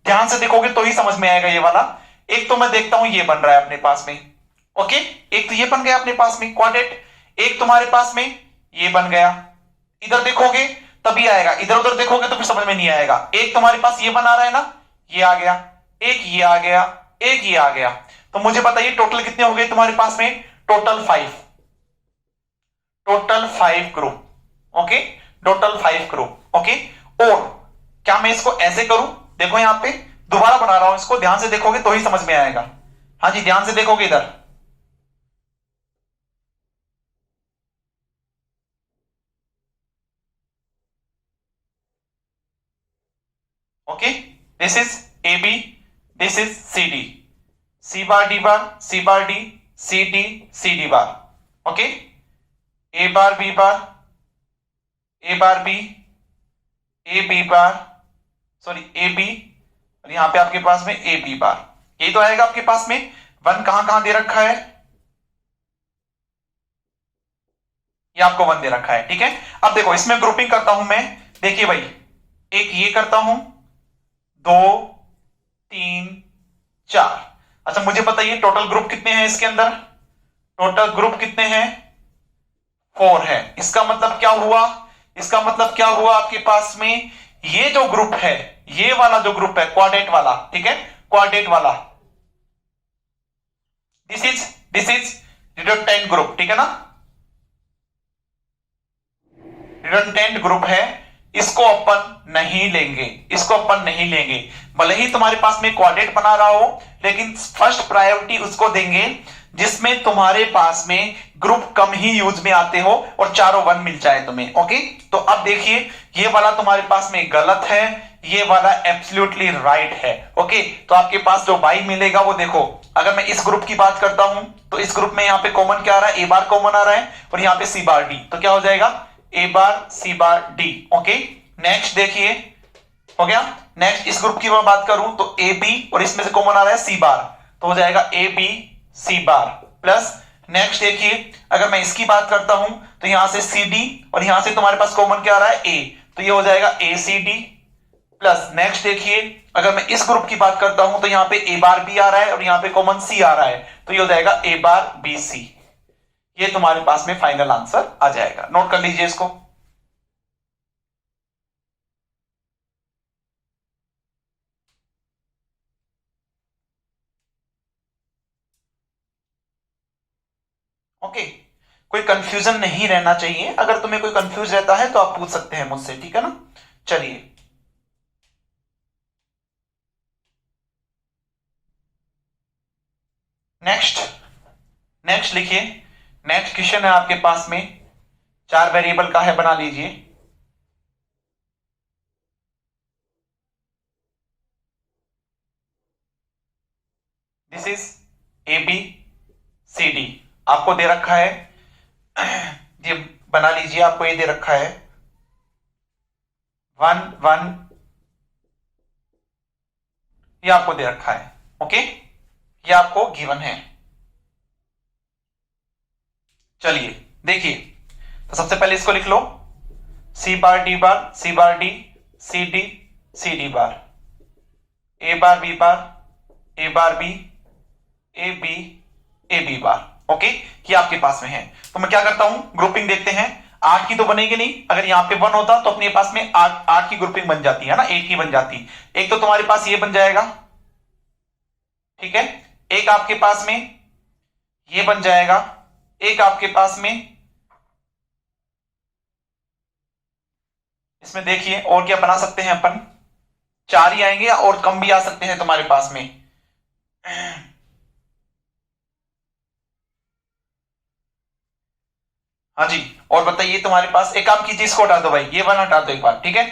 ध्यान से देखोगे तो ही समझ में आएगा ये वाला, एक तो मैं देखता हूं ये बन रहा है अपने पास में, ओके, एक तो ये बन गया अपने पास में क्वाड्रेट, एक तुम्हारे पास में ये बन गया, इधर देखोगे तभी आएगा, इधर उधर देखोगे तो फिर समझ में नहीं आएगा, एक तुम्हारे पास ये बना रहा है ना, ये आ गया, एक ये आ गया, एक ये आ गया, तो मुझे बताइए टोटल कितने हो गए तुम्हारे पास में, total 5, total 5 group, okay, total 5 group, okay, और क्या मैं इसको ऐसे करूं, देखो यहां पे दोबारा बना रहा हूं इसको, ध्यान से देखोगे तो ही समझ में आएगा, हाँ जी ध्यान से देखोगे इधर, okay, this is A B, this is C D, C bar D bar, C bar D, C D, C D bar. Okay, A bar B bar, A bar B, A B bar, sorry A B, और यहां पे आपके पास में ए B बार। ये तो आएगा आपके पास में। वन कहां कहां दे रखा है, ये आपको वन दे रखा है, ठीक है। अब देखो इसमें ग्रुपिंग करता हूं मैं, देखिए भाई, एक ये करता हूं, 2 3 4। अच्छा मुझे बताइए टोटल ग्रुप कितने हैं इसके अंदर, टोटल ग्रुप कितने हैं, 4 है। इसका मतलब क्या हुआ, इसका मतलब क्या हुआ आपके पास में, ये जो ग्रुप है, ये वाला जो ग्रुप है क्वाड्रेंट वाला, ठीक है, क्वाड्रेंट वाला, दिस इज रिडंडेंट ग्रुप, ठीक है ना, रिडंडेंट ग्रुप है। इसको अपन नहीं लेंगे, इसको अपन नहीं लेंगे। भले ही तुम्हारे पास में क्वाड्रेंट बना रहा हो, लेकिन फर्स्ट प्रायोरिटी उसको देंगे जिसमें तुम्हारे पास में ग्रुप कम ही यूज में आते हो और चारों वन मिल जाए तुम्हें। ओके, तो अब देखिए ये वाला तुम्हारे पास में गलत है, ये वाला एब्सोल्युटली राइट है। ओके, तो आपके पास जो बाई मिलेगा वो देखो, अगर मैं इस ग्रुप की बात करता हूं तो इस ग्रुप में यहां पे कॉमन क्या आ रहा है, ए बार कॉमन आ रहा है और यहां पे सी बार डी, तो क्या हो जाएगा A bar C bar D. Okay, next देखिए, हो गया। नेक्स्ट इस ग्रुप की मैं बात करूं तो ए बी और इसमें से कॉमन आ रहा है सी बार, तो हो जाएगा A B C bar plus, next देखिए अगर मैं इसकी बात करता हूं तो यहां से सी डी और यहां से तुम्हारे पास कॉमन क्या आ रहा है ए, तो ये हो जाएगा ए सी डी प्लस, नेक्स्ट देखिए अगर मैं इस ग्रुप की बात करता हूं तो यहां पे ए बार बी आ रहा है और यहां पे कॉमन सी आ रहा है, तो ये हो जाएगा ए बार बी सी। ये तुम्हारे पास में फाइनल आंसर आ जाएगा, नोट कर लीजिए इसको। ओके, कोई कंफ्यूजन नहीं रहना चाहिए, अगर तुम्हें कोई कंफ्यूज रहता है तो आप पूछ सकते हैं मुझसे, ठीक है ना। चलिए नेक्स्ट, नेक्स्ट लिखिए। नेक्स्ट क्वेश्चन है आपके पास में 4 वेरिएबल का है, बना लीजिए। This is A B C D, आपको दे रखा है, ये बना लीजिए, आपको ये दे रखा है 1 1, ये आपको दे रखा है। ओके, ये आपको गिवन है। चलिए देखिए, तो सबसे पहले इसको लिख लो, C bar D bar, C bar D, C D, C D bar, A bar B bar, A bar B, A B, A B bar. Okay, ये आपके पास में है। तो मैं क्या करता हूं, ग्रुपिंग देखते हैं। 8 की तो बनेगी नहीं, अगर यहां पे 1 होता तो अपने पास में 8 की ग्रुपिंग बन जाती है ना, 8 की बन जाती। एक तो तुम्हारे पास ये बन जाएगा, ठीक है, एक आपके पास में ये बन जाएगा, एक आपके पास में, इसमें देखिए और क्या बना सकते हैं अपन, 4 ही आएंगे और कम भी आ सकते हैं तुम्हारे पास में। हाँ जी, और बताइए तुम्हारे पास, एक काम कीजिए, इसको हटा दो भाई, ये 1 हटा दो एक बार, ठीक है,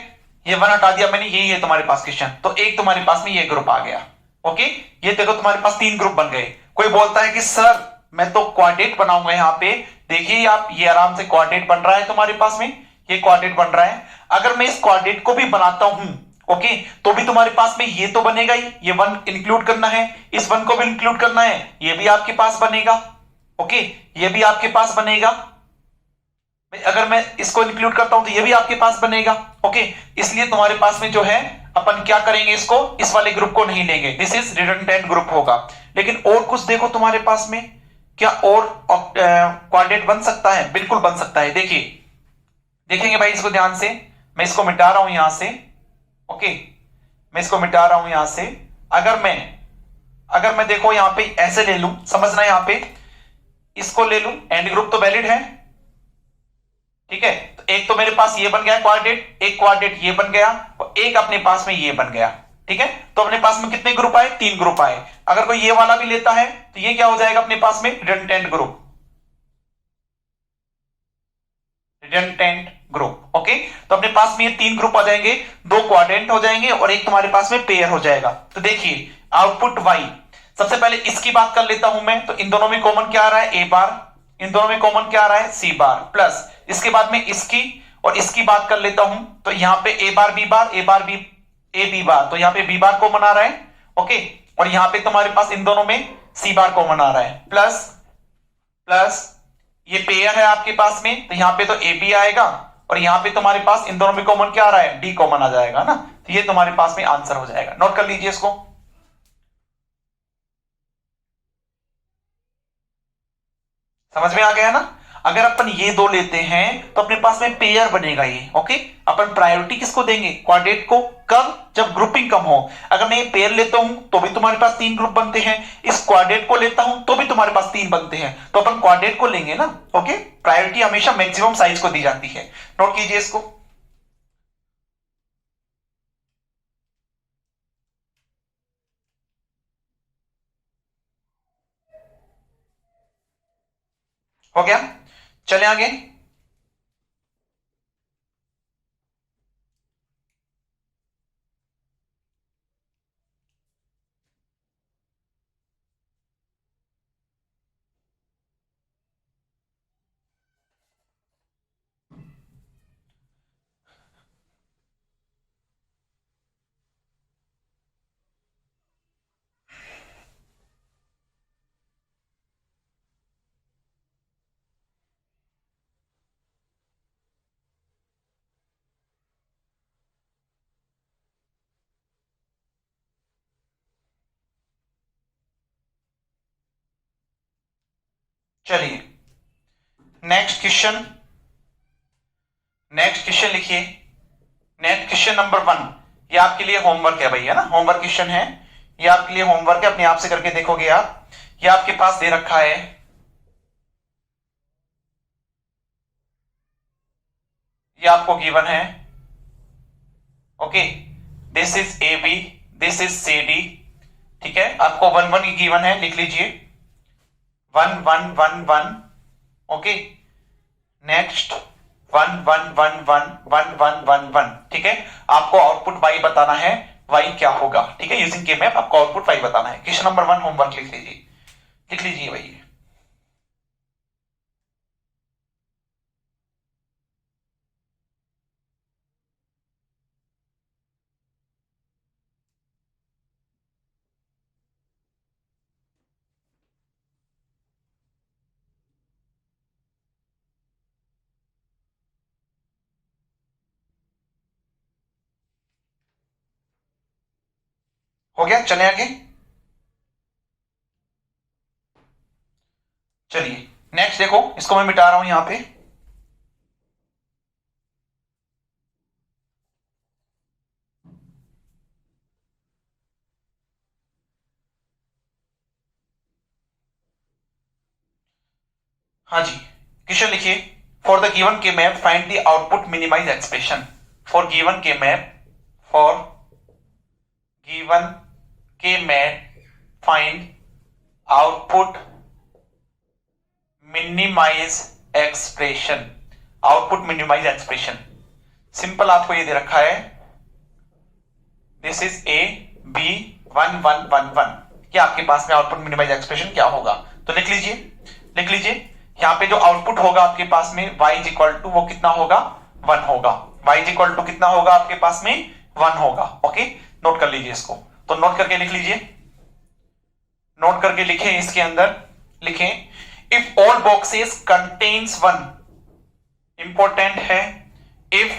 ये 1 हटा दिया मैंने, यही है तुम्हारे पास क्वेश्चन। तो एक तुम्हारे पास में ये ग्रुप आ गया। ओके, ये देखो तुम्हारे पास 3 ग्रुप बन गए। कोई बोलता है कि सर मैं तो क्वाड्रेंट बनाऊंगा यहां पे, देखिए आप, ये आराम से क्वाड्रेंट बन रहा है तुम्हारे पास में, ये क्वाड्रेंट बन रहा है। अगर मैं इस क्वाड्रेंट को भी बनाता हूं, ओके, तो भी तुम्हारे पास में ये तो बनेगा ही, ये 1 इंक्लूड करना है, इस 1 को भी इंक्लूड करना है, ये भी आपके पास बनेगा। ओके, ये भी आपके पास बनेगा। अगर मैं इसको इंक्लूड करता हूं तो ये भी आपके पास बनेगा। ओके, इसलिए तुम्हारे पास में जो है, अपन क्या करेंगे, इसको, इस वाले ग्रुप को नहीं लेंगे, दिस इज रिडंडेंट ग्रुप होगा। लेकिन और कुछ देखो तुम्हारे पास में, क्या और क्वाड्रेंट बन सकता है, बिल्कुल बन सकता है। देखिए, देखेंगे भाई इसको ध्यान से, मैं इसको मिटा रहा हूं यहां से। ओके, मैं इसको मिटा रहा हूं यहां से। अगर मैं देखो यहां पे ऐसे ले लूं, समझना, यहां पे इसको ले लूं, एंड ग्रुप तो वैलिड है, ठीक है। तो एक तो मेरे पास ये बन गया क्वाड्रेंट, एक क्वाड्रेंट ये बन गया और एक अपने पास में ये बन गया, ठीक है। तो अपने पास में कितने ग्रुप आए, 3 ग्रुप आए। अगर कोई ये वाला भी लेता है तो ये क्या हो जाएगा अपने पास में, redundant group, redundant group. Okay, तो अपने पास में ये 3 ग्रुप आ जाएंगे, 2 क्वाड्रेंट हो जाएंगे और एक तुम्हारे पास में पेयर हो जाएगा। तो देखिए आउटपुट वाई, सबसे पहले इसकी बात कर लेता हूं मैं, तो इन दोनों में कॉमन क्या आ रहा है, ए बार, इन दोनों में कॉमन क्या आ रहा है, सी बार, प्लस इसके बाद में इसकी और इसकी बात कर लेता हूं, तो यहां पे A bar B bar, A bar B, A B bar, तो यहां पे बी बार कॉमन आ रहा है। ओके, और यहां पे तुम्हारे पास इन दोनों में सी बार कॉमन आ रहा है, प्लस प्लस ये पेयर है आपके पास में, तो यहां पे तो ए बी आएगा और यहां पे तुम्हारे पास इन दोनों में कॉमन क्या आ रहा है, डी कॉमन आ जाएगा ना, तो ये तुम्हारे पास में आंसर हो जाएगा। नोट कर लीजिए इसको। समझ में आ गया ना। अगर अपन ये दो लेते हैं तो अपने पास में पेयर बनेगा ये। ओके, अपन प्रायोरिटी किसको देंगे, क्वाड्रेट को, कब, जब ग्रुपिंग कम हो। अगर मैं ये पेयर लेता हूं तो भी तुम्हारे पास 3 ग्रुप बनते हैं, इस क्वाड्रेट को लेता हूं तो भी तुम्हारे पास 3 बनते हैं, तो अपन क्वाड्रेट को लेंगे ना। ओके, प्रायोरिटी हमेशा मैक्सिमम साइज को दी जाती है। नोट कीजिए इसको। हो गया, चले आगे। चलिए नेक्स्ट क्वेश्चन, नेक्स्ट क्वेश्चन लिखिए। नेक्स्ट क्वेश्चन नंबर 1, ये आपके लिए होमवर्क है भाई, है ना, होमवर्क क्वेश्चन है, ये आपके लिए होमवर्क है, अपने आप से करके देखोगे आप। ये आपके पास दे रखा है, ये आपको गिवन है। Okay, this is A B, this is C D, ठीक है। आपको 1 1 की गिवन है, लिख लीजिए 1 1 1 1। ओके, नेक्स्ट 1 1 1 1 1 1 1 1, ठीक है। आपको आउटपुट वाई बताना है, वाई क्या होगा, ठीक है। यूजिंग के मैप आपको आउटपुट वाई बताना है। क्वेश्चन नंबर 1 होमवर्क लिख लीजिए, लिख लीजिए भाई। हो गया, चले आगे। चलिए नेक्स्ट देखो, इसको मैं मिटा रहा हूं यहां पे। हाँ जी, क्वेश्चन लिखिए। For the given K map find the output minimize expression. For given K map, for given K map find output minimize expression. Output minimize expression, simple आपको ये दे रखा है, दिस इज ए बी 1 1 1 1। क्या आपके पास में आउटपुट मिनिमाइज एक्सप्रेशन क्या होगा, तो लिख लीजिए, लिख लीजिए। यहां पे जो आउटपुट होगा आपके पास में y इज इक्वल टू, वो कितना होगा, 1 होगा। y इज इक्वल टू कितना होगा आपके पास में, 1 होगा। ओके, नोट कर लीजिए इसको, तो नोट करके लिख लीजिए, नोट करके लिखें, इसके अंदर लिखें if all boxes contains 1, important है, इफ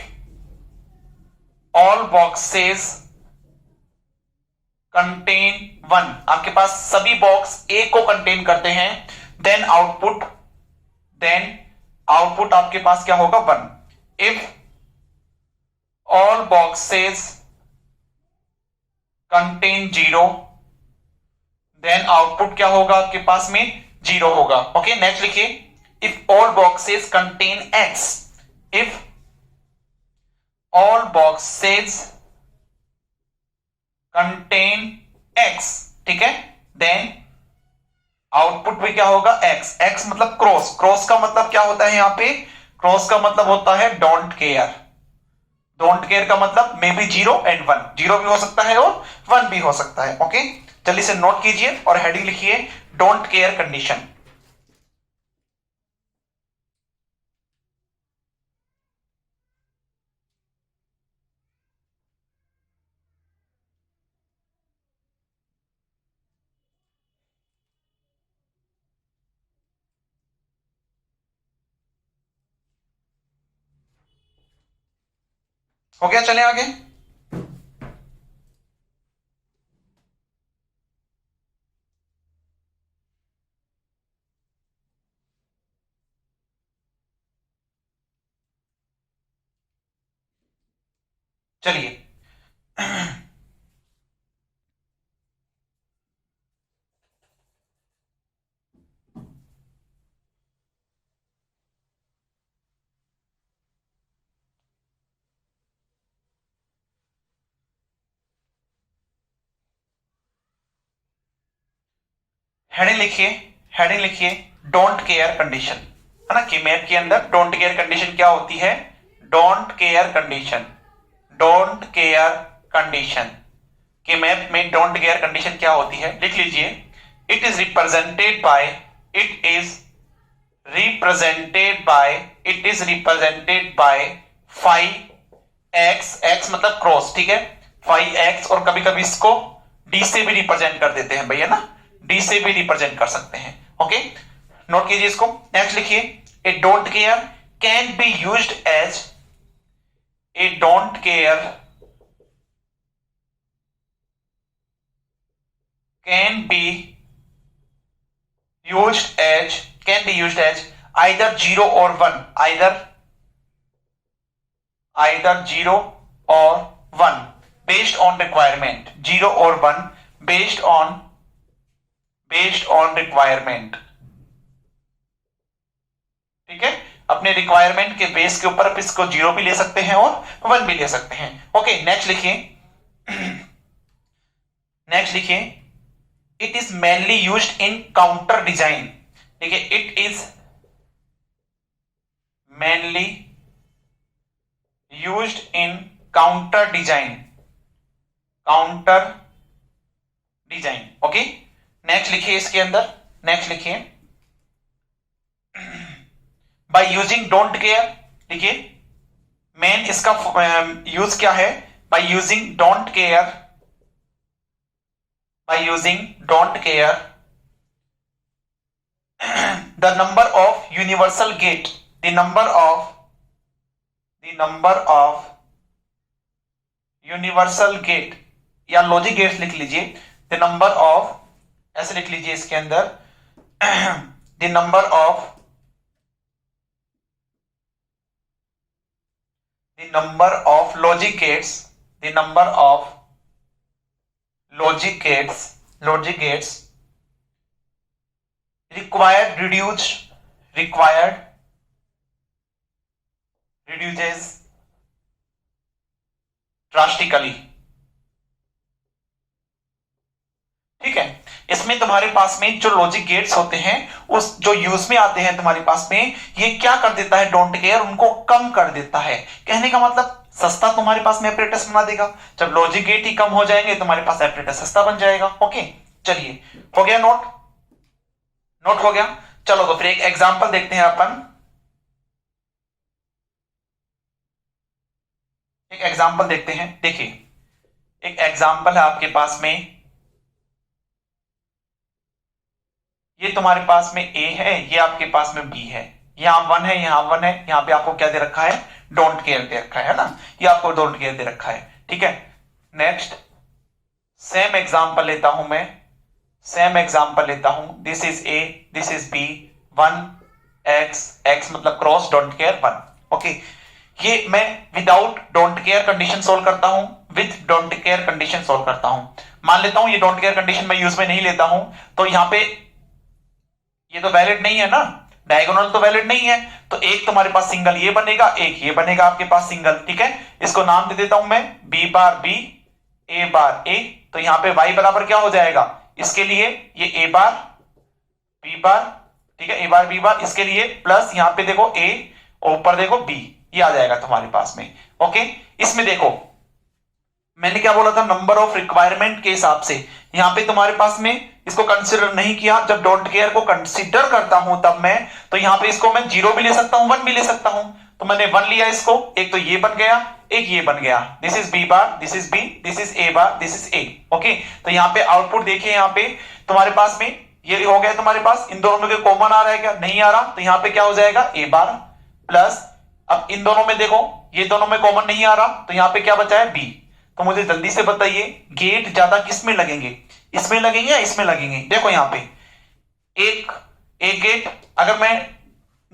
ऑल बॉक्सेस कंटेन 1, आपके पास सभी बॉक्स ए को कंटेन करते हैं, देन आउटपुट आपके पास क्या होगा, 1। If all boxes contain 0, then output क्या होगा आपके पास में, 0 होगा। ओके, नेक्स्ट लिखिए, if all boxes contain x, if all boxes contain x, ठीक है, देन आउटपुट भी क्या होगा, x। x मतलब क्रॉस, क्रॉस का मतलब क्या होता है, यहां पे क्रॉस का मतलब होता है डोंट केयर। डोंट केयर का मतलब मे बी 0 एंड 1, 0 भी हो सकता है और 1 भी हो सकता है। ओके, चलिए इसे नोट कीजिए और हेडिंग लिखिए डोंट केयर कंडीशन। हो गया, चले आगे। चलिए हेडिंग लिखिए, हेडिंग लिखिए डोंट केयर कंडीशन, है ना। कि मैप के अंदर डोंट केयर कंडीशन क्या होती है? Don't care condition, don't care condition. कि मैप में डोंट केयर कंडीशन क्या होती है, लिख लीजिए। It is represented by, it is represented by, it is represented by 5x, x मतलब क्रॉस, ठीक है, 5x, और कभी कभी इसको d से भी रिप्रेजेंट कर देते हैं भैया ना, d से भी रिप्रेजेंट कर सकते हैं। ओके, नोट कीजिए इसको। नेक्स्ट लिखिए a don't care can be used as, a don't care can be used as, can be used as either 0 or 1, either 0 or 1 based on requirement, 0 or 1 based on requirement। ठीक है, अपने requirement के base के ऊपर आप इसको 0 भी ले सकते हैं और 1 भी ले सकते हैं। ओके, नेक्स्ट लिखिए, नेक्स्ट लिखिए it is mainly used in counter design. देखिए, it is mainly used in counter design, counter design. Okay, next लिखिए इसके अंदर, नेक्स्ट लिखिए बाय यूजिंग डोंट केयर। देखिए मेन इसका यूज क्या है? By using don't care, by using don't care the number of universal gate, the number of universal gate या logic gates लिख लीजिए, the number of, ऐसे लिख लीजिए इसके अंदर the number of logic gates, the number of logic gates required reduces drastically। ठीक है, इसमें तुम्हारे पास में जो लॉजिक गेट्स होते हैं उस जो यूज में आते हैं तुम्हारे पास में, ये क्या कर देता है? डोंट केयर उनको कम कर देता है। कहने का मतलब सस्ता तुम्हारे पास में एपरेटस बना देगा। जब लॉजिक गेट ही कम हो जाएंगे तुम्हारे पास एपरेटस सस्ता बन जाएगा। ओके, चलिए हो गया नोट, नोट हो गया। चलो तो फिर एक एग्जांपल देखते हैं अपन, एक एग्जांपल देखते हैं। देखिए एक एग्जांपल है आपके पास में, ये तुम्हारे पास में A है, ये आपके पास में B है, यहां 1 है, यहां 1 है, यहां पे आपको क्या दे रखा है? डोंट केयर दे रखा है ना, ये आपको डोंट केयर दे रखा है। ठीक है, नेक्स्ट सेम एग्जांपल लेता हूं मैं, सेम एग्जांपल लेता हूं। This is A, this is B, 1x, x मतलब क्रॉस डोंट केयर 1। ओके, ये मैं without don't care condition solve करता हूं, with don't care condition solve करता हूं। मान लेता हूं ये डोंट केयर कंडीशन मैं यूज में नहीं लेता हूं, तो यहां पे ये तो वैलिड नहीं है ना, डायगोनल तो वैलिड नहीं है, तो एक तुम्हारे पास सिंगल ये बनेगा, एक ये बनेगा आपके पास सिंगल। ठीक है, इसको नाम दे देता हूं मैं B bar B, A bar A। तो यहां पे y बराबर क्या हो जाएगा? इसके लिए ये A बार B बार, ठीक है, A बार B बार, इसके लिए प्लस यहां पे देखो A और ऊपर देखो बी, ये आ जाएगा तुम्हारे पास में। ओके, इसमें देखो मैंने क्या बोला था, नंबर ऑफ रिक्वायरमेंट के हिसाब से यहां पे तुम्हारे पास में इसको कंसिडर नहीं किया। जब डोंट केयर को कंसिडर करता हूं तब मैं, तो यहां पे इसको मैं 0 भी ले सकता हूं, 1 भी ले सकता हूं। तो मैंने 1 लिया इसको, एक तो ये बन गया, एक ये बन गया। This is B bar, this is B, this is A bar, this is A. Okay, तो यहां पे आउटपुट देखिए, यहां पे तुम्हारे पास में ये हो गया तुम्हारे पास, इन दोनों में कॉमन आ रहा है क्या, नहीं आ रहा, तो यहां पे क्या हो जाएगा ए बार प्लस, अब इन दोनों में देखो ये दोनों में कॉमन नहीं आ रहा, तो यहां पे क्या बचा है बी। तो मुझे जल्दी से बताइए गेट ज्यादा किस में लगेंगे, इसमें लगेंगे या इसमें लगेंगे। देखो यहां पे एक गेट, अगर मैं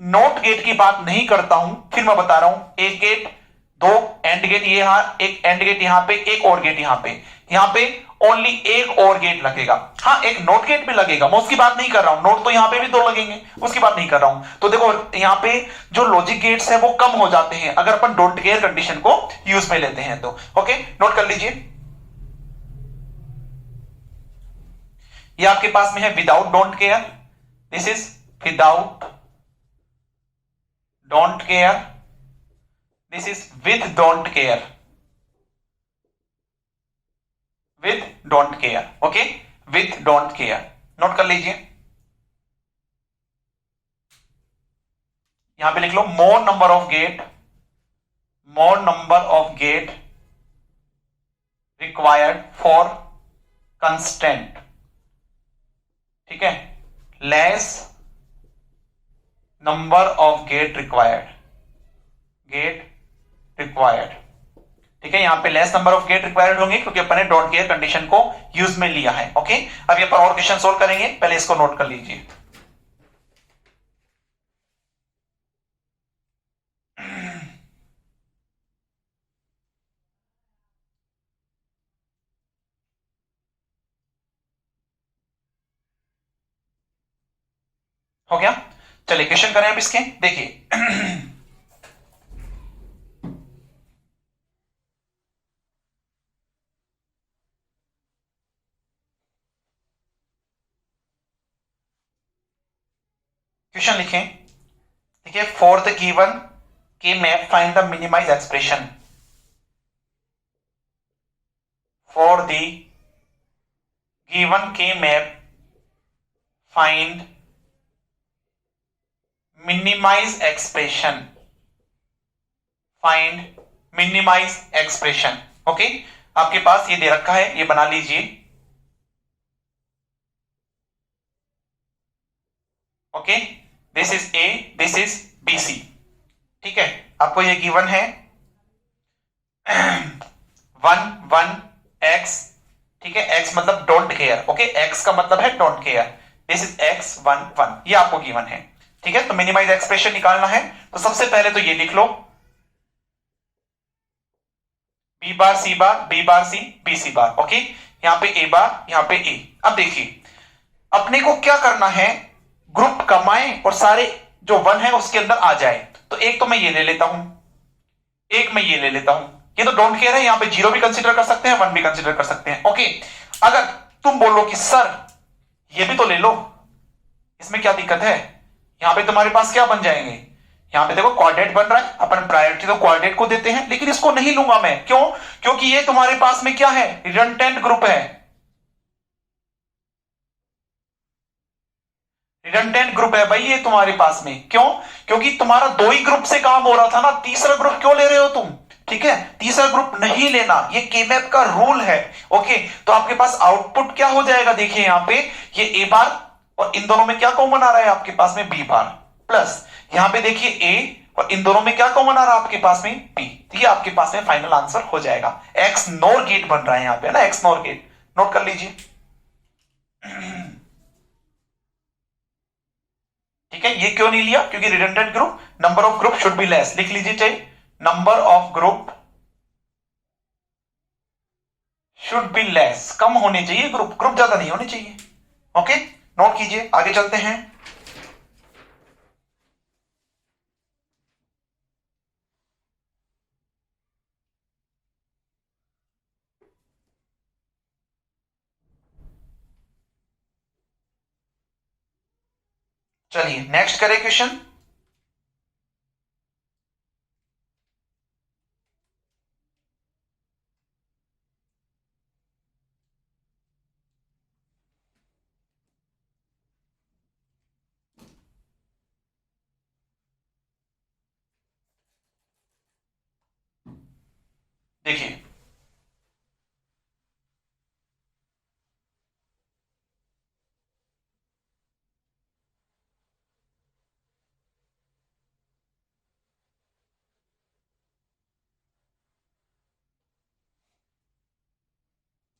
नोट गेट की बात नहीं करता हूं, फिर मैं बता रहा हूं, एक गेट, दो एंड गेट, ये यहां एक एंड गेट, यहां पे एक और गेट, यहां पे ओनली एक और गेट लगेगा। हाँ, एक नोट गेट भी लगेगा, मैं उसकी बात नहीं कर रहा हूं, नोट तो यहां पे भी दो लगेंगे, उसकी बात नहीं कर रहा हूं। तो देखो यहां पे जो लॉजिक गेट्स है वो कम हो जाते हैं अगर अपन डोंट केयर कंडीशन को यूज में लेते हैं तो। ओके, नोट कर लीजिए, ये आपके पास में है without don't care, this is without don't care, this is with don't care, with don't care. Okay, with don't care, note कर लीजिए, यहां पे लिख लो more number of gate, more number of gate required for constant, ठीक है, less number of gate required, ठीक है, यहां पे less number of gate required होंगे क्योंकि अपन ने डोंट केयर कंडीशन को यूज में लिया है। ओके, अब ये अपन और क्वेश्चन सोल्व करेंगे, पहले इसको नोट कर लीजिए। हो गया, चलिए क्वेश्चन करें अब इसके, देखिए क्वेश्चन लिखें, देखिए for the given K map find the minimise expression, for the given K map find minimise expression, find minimise expression. Okay, आपके पास ये दे रखा है, ये बना लीजिए। Okay, this is A, this is B C, ठीक है, आपको ये गिवन है 1 1 x, ठीक है, x मतलब डोंट केयर। ओके, x का मतलब है don't care, this is x 1 1, ये आपको गिवन है, ठीक है। तो मिनिमाइज एक्सप्रेशन निकालना है, तो सबसे पहले तो ये लिख लो b बार c बार, b बार c, b c बार। ओके, यहां पे a बार, यहां पे a। अब देखिए अपने को क्या करना है, ग्रुप कमाएं और सारे जो 1 है उसके अंदर आ जाए। तो एक तो मैं ये ले लेता हूं, एक मैं ये ले लेता हूं, ये तो डोंट केयर है, यहां पे 0 भी कंसीडर कर सकते हैं, 1 भी कंसीडर कर सकते हैं। ओके, अगर तुम बोलो कि सर ये भी तो ले लो, इसमें क्या दिक्कत है, यहां पे तुम्हारे पास क्या बन जाएंगे, यहां पे देखो क्वाड्रेट बन रहा है, अपन प्रायोरिटी तो क्वाड्रेट को देते हैं, लेकिन इसको नहीं लूंगा मैं, क्यों, क्योंकि ये तुम्हारे पास में क्या है, रिडंडेंट ग्रुप है, रिडंडेंट ग्रुप है भाई ये तुम्हारे पास में। क्यों, क्योंकि तुम्हारा 2 ही ग्रुप से काम हो रहा था ना, तीसरा ग्रुप क्यों ले रहे हो तुम, ठीक है, तीसरा ग्रुप नहीं लेना, ये केमैप का रूल है। ओके, तो आपके पास आउटपुट क्या हो जाएगा, देखिए यहां पे ये ए बार, और इन दोनों में क्या कॉमन आ रहा है आपके पास में बी बार, प्लस यहां पे देखिए ए, और इन दोनों में क्या कॉमन आ रहा है आपके पास में बी। ये आपके पास में फाइनल आंसर हो जाएगा, एक्स नोर गेट बन रहा है यहां पे ना, एक्स नोर गेट, नोट कर लीजिए। ठीक है, ये क्यों नहीं लिया, क्योंकि redundant group, number of group should be less, लिख लीजिए चाहिए, number of group should be less, कम होने चाहिए ग्रुप, ग्रुप ज्यादा नहीं होने चाहिए। ओके, नोट कीजिए, आगे चलते हैं। चलिए नेक्स्ट करें क्वेश्चन, देखिए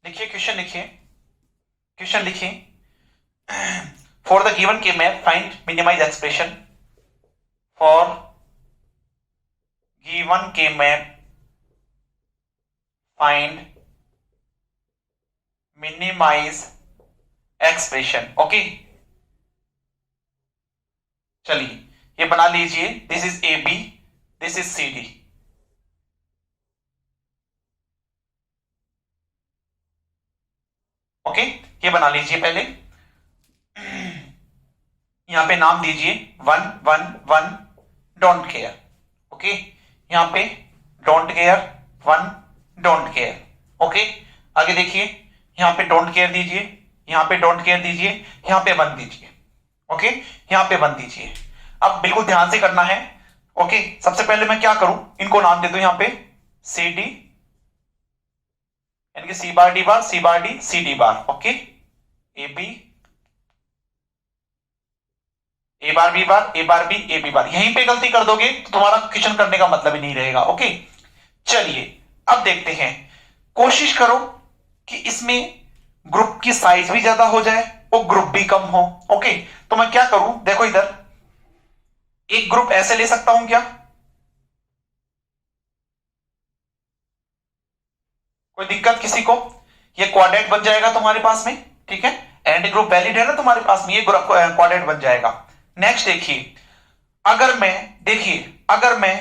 लिखिए क्वेश्चन लिखिए, क्वेश्चन लिखिए। For the given K map find minimise expression, for given K map find minimise expression. Okay, चलिए ये बना लीजिए, this is A B, this is C D. Okay, ये बना लीजिए पहले। यहां पे नाम दीजिए 1 1 1 डोंट केयर। ओके, यहां पे don't care 1 don't care. Okay, आगे देखिए, यहां पे डोंट केयर दीजिए, यहां पे डोंट केयर दीजिए, यहां पे 1 दीजिए। ओके, यहां पे 1 दीजिए। अब बिल्कुल ध्यान से करना है। ओके, सबसे पहले मैं क्या करूं, इनको नाम दे दूं यहां पे सी डी, यानी कि C bar D bar, C bar D, C D bar. Okay, A B, A bar B bar, A bar B, A B bar. यहीं पे गलती कर दोगे तो तुम्हारा क्वेश्चन करने का मतलब ही नहीं रहेगा। ओके, चलिए अब देखते हैं। कोशिश करो कि इसमें ग्रुप की साइज भी ज्यादा हो जाए और ग्रुप भी कम हो। ओके, तो मैं क्या करूं, देखो इधर एक ग्रुप ऐसे ले सकता हूं क्या, कोई दिक्कत किसी को? ये क्वाड्रेट बन जाएगा तुम्हारे पास में, ठीक है, एंड ग्रुप वैलिड है ना तुम्हारे पास में, ये ग्रुप क्वाड्रेट बन जाएगा। नेक्स्ट देखिए, अगर मैं, देखिए अगर मैं,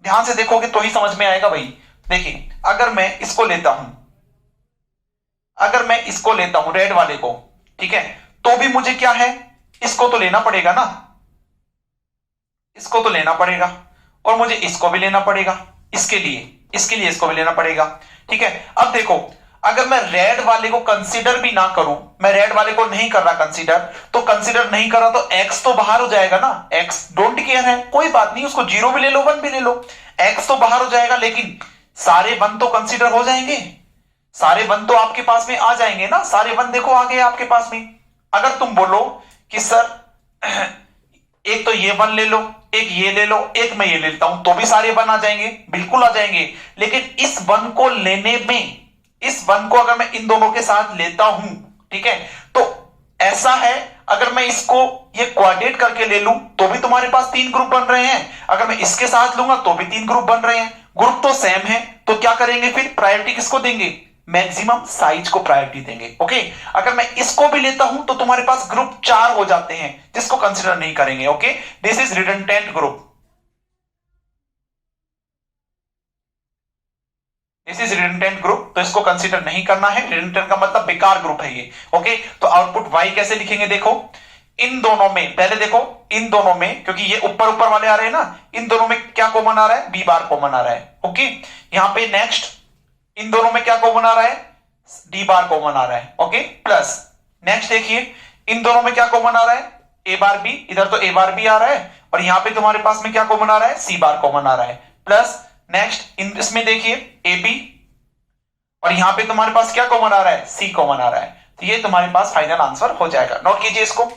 ध्यान से देखोगे तो ही समझ में आएगा भाई। देखिए अगर मैं इसको लेता हूं, अगर मैं इसको लेता हूं रेड वाले को, ठीक है, तो भी मुझे क्या है, इसको तो लेना पड़ेगा ना, इसको तो लेना पड़ेगा, और मुझे इसको भी लेना पड़ेगा, इसके लिए, इसके लिए इसको भी लेना पड़ेगा। ठीक है, अब देखो अगर मैं रेड वाले को कंसीडर भी ना करूं, मैं रेड वाले को नहीं कर रहा कंसीडर, तो कंसीडर नहीं कर रहा तो एक्स तो बाहर हो जाएगा ना, एक्स डोंट केयर है, कोई बात नहीं, उसको 0 भी ले लो 1 भी ले लो, एक्स तो बाहर हो जाएगा, लेकिन सारे 1 तो कंसीडर हो जाएंगे, सारे 1 तो आपके पास में आ जाएंगे ना, सारे 1 देखो आ गए आपके पास में। अगर तुम बोलो कि सर एक तो ये 1 ले लो, एक ये ले लो, एक मैं ये लेता हूं, तो भी सारे 1 आ जाएंगे, बिल्कुल आ जाएंगे। लेकिन इस 1 को लेने में, इस 1 को अगर मैं इन दोनों के साथ लेता हूं, ठीक है, तो ऐसा है, अगर मैं इसको ये क्वाड्रेट करके ले लूं तो भी तुम्हारे पास 3 ग्रुप बन रहे हैं, अगर मैं इसके साथ लूंगा तो भी 3 ग्रुप बन रहे हैं, ग्रुप तो सेम है, तो क्या करेंगे फिर, प्रायोरिटी किसको देंगे, मैक्सिमम साइज को प्रायोरिटी देंगे। ओके, अगर मैं इसको भी लेता हूं तो तुम्हारे पास ग्रुप 4 हो जाते हैं, जिसको कंसीडर नहीं करेंगे। Okay, this is redundant group, this is redundant group, तो इसको कंसीडर नहीं करना है, रिडंडेंट का मतलब बेकार ग्रुप है ये। ओके, तो आउटपुट y कैसे लिखेंगे, देखो इन दोनों में, पहले देखो इन दोनों में, क्योंकि ये ऊपर ऊपर वाले आ रहे हैं ना, इन दोनों में क्या कॉमन आ रहा है, बी बार कॉमन आ रहा है। ओके, यहां पे नेक्स्ट इन दोनों में क्या कॉमन आ रहा है, डी बार कॉमन आ रहा है। ओके, प्लस नेक्स्ट देखिए इन दोनों में क्या कॉमन आ रहा है, ए बार बी, इधर तो ए बार बी आ रहा है, और यहां पे तुम्हारे पास में क्या कॉमन आ रहा है, सी बार कॉमन आ रहा है, प्लस नेक्स्ट इसमें देखिए ए बी, और यहां पे तुम्हारे पास क्या कॉमन आ रहा है, सी कॉमन आ रहा है, तो ये तुम्हारे पास फाइनल आंसर हो जाएगा। नोट कीजिए इसको।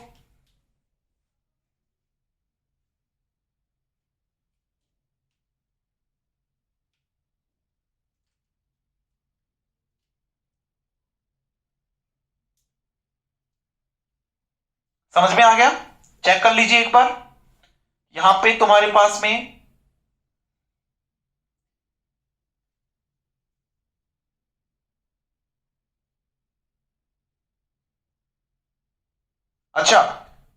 समझ में आ गया, चेक कर लीजिए एक बार, यहां पे तुम्हारे पास में, अच्छा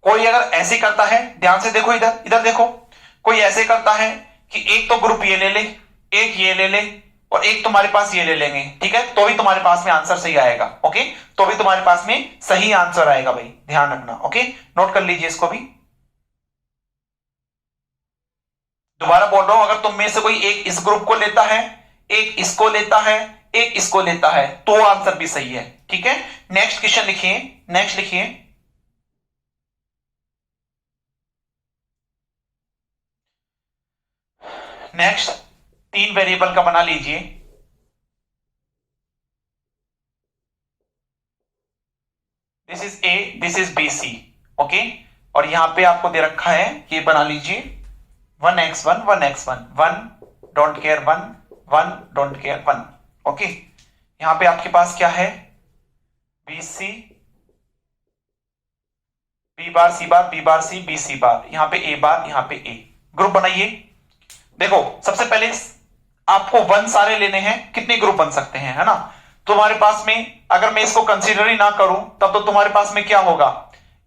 कोई अगर ऐसे करता है, ध्यान से देखो इधर, इधर देखो, कोई ऐसे करता है कि एक तो ग्रुप ये ले ले, एक ये ले ले, और एक तुम्हारे पास ये ले लेंगे, ठीक है, तो भी तुम्हारे पास में आंसर सही आएगा। ओके, तो भी तुम्हारे पास में सही आंसर आएगा भाई, ध्यान रखना। ओके, नोट कर लीजिए इसको भी। दोबारा बोल रहा हूं, अगर तुम में से कोई एक इस ग्रुप को लेता है, एक इसको लेता है, एक इसको लेता है, तो आंसर भी सही है। ठीक है, नेक्स्ट क्वेश्चन लिखिए, नेक्स्ट लिखिए, नेक्स्ट 3 वेरिएबल का बना लीजिए, this is A, this is B C, okay. और यहां पे आपको दे रखा है, ये बना लीजिए 1x1 1x1 1 don't care 1 1 don't care 1, okay. यहां पे आपके पास क्या है, B C B bar C bar B bar C B C bar, यहां पे ए बार, यहां पे ए। ग्रुप बनाइए। देखो सबसे पहले आपको 1 सारे लेने हैं, कितने ग्रुप बन सकते हैं, है ना। तुम्हारे पास में अगर मैं इसको कंसीडर ही ना करूं तब तो तुम्हारे पास में क्या होगा,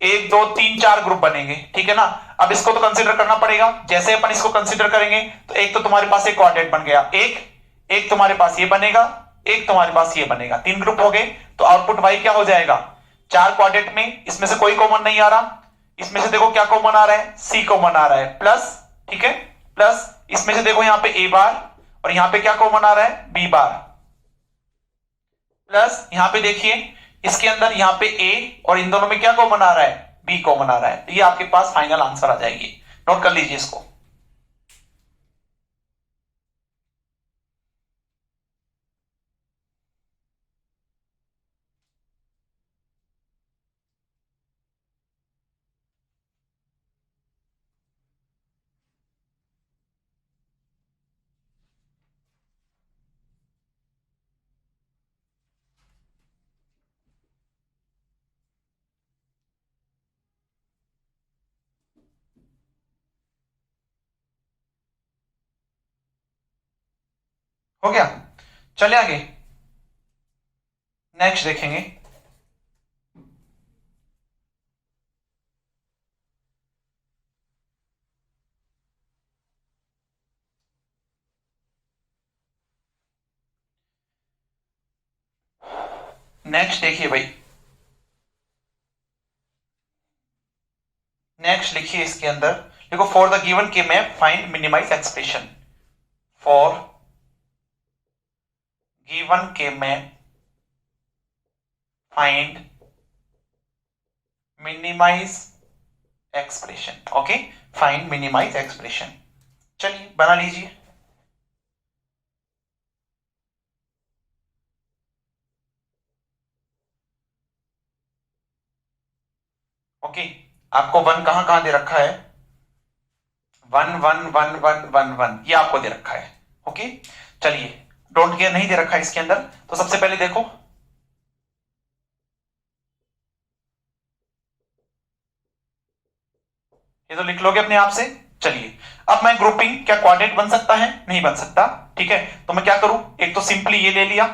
1 2 3 4 ग्रुप बनेंगे, ठीक है ना। अब इसको तो कंसीडर करना पड़ेगा। जैसे अपन इसको कंसीडर करेंगे तो एक तो तुम्हारे पास एक क्वाड्रेंट बन गया, एक तुम्हारे पास ये बनेगा, एक तुम्हारे पास ये बनेगा, 3 ग्रुप हो गए। तो आउटपुट वाई क्या हो जाएगा, 4 क्वाड्रेंट में इसमें से कोई कॉमन नहीं आ रहा, इसमें से देखो क्या कॉमन आ रहा है, सी कॉमन आ रहा है, प्लस, ठीक है, प्लस इसमें से देखो यहां पे ए बार और यहां पे क्या कॉमन आ रहा है, बी बार, प्लस यहां पे देखिए इसके अंदर यहां पे ए और इन दोनों में क्या कॉमन आ रहा है, बी कॉमन आ रहा है। तो ये आपके पास फाइनल आंसर आ जाएगी। नोट कर लीजिए इसको। हो गया, चले आगे, नेक्स्ट देखेंगे। नेक्स्ट देखिए भाई, नेक्स्ट लिखिए इसके अंदर, देखो for the given K map find minimise expression, for given K map find minimise expression, okay, find minimise expression. चलिए बना लीजिए। ओके, आपको 1 कहां कहां दे रखा है, 1 1 1 1 1 1, ये आपको दे रखा है, ओके। चलिए डोंट केयर नहीं दे रखा है इसके अंदर, तो सबसे पहले देखो ये तो लिख लोगे अपने आप से। चलिए अब मैं ग्रुपिंग, क्या क्वाड्रेंट बन सकता है, नहीं बन सकता, ठीक है। तो मैं क्या करूं, एक तो सिंपली ये ले लिया,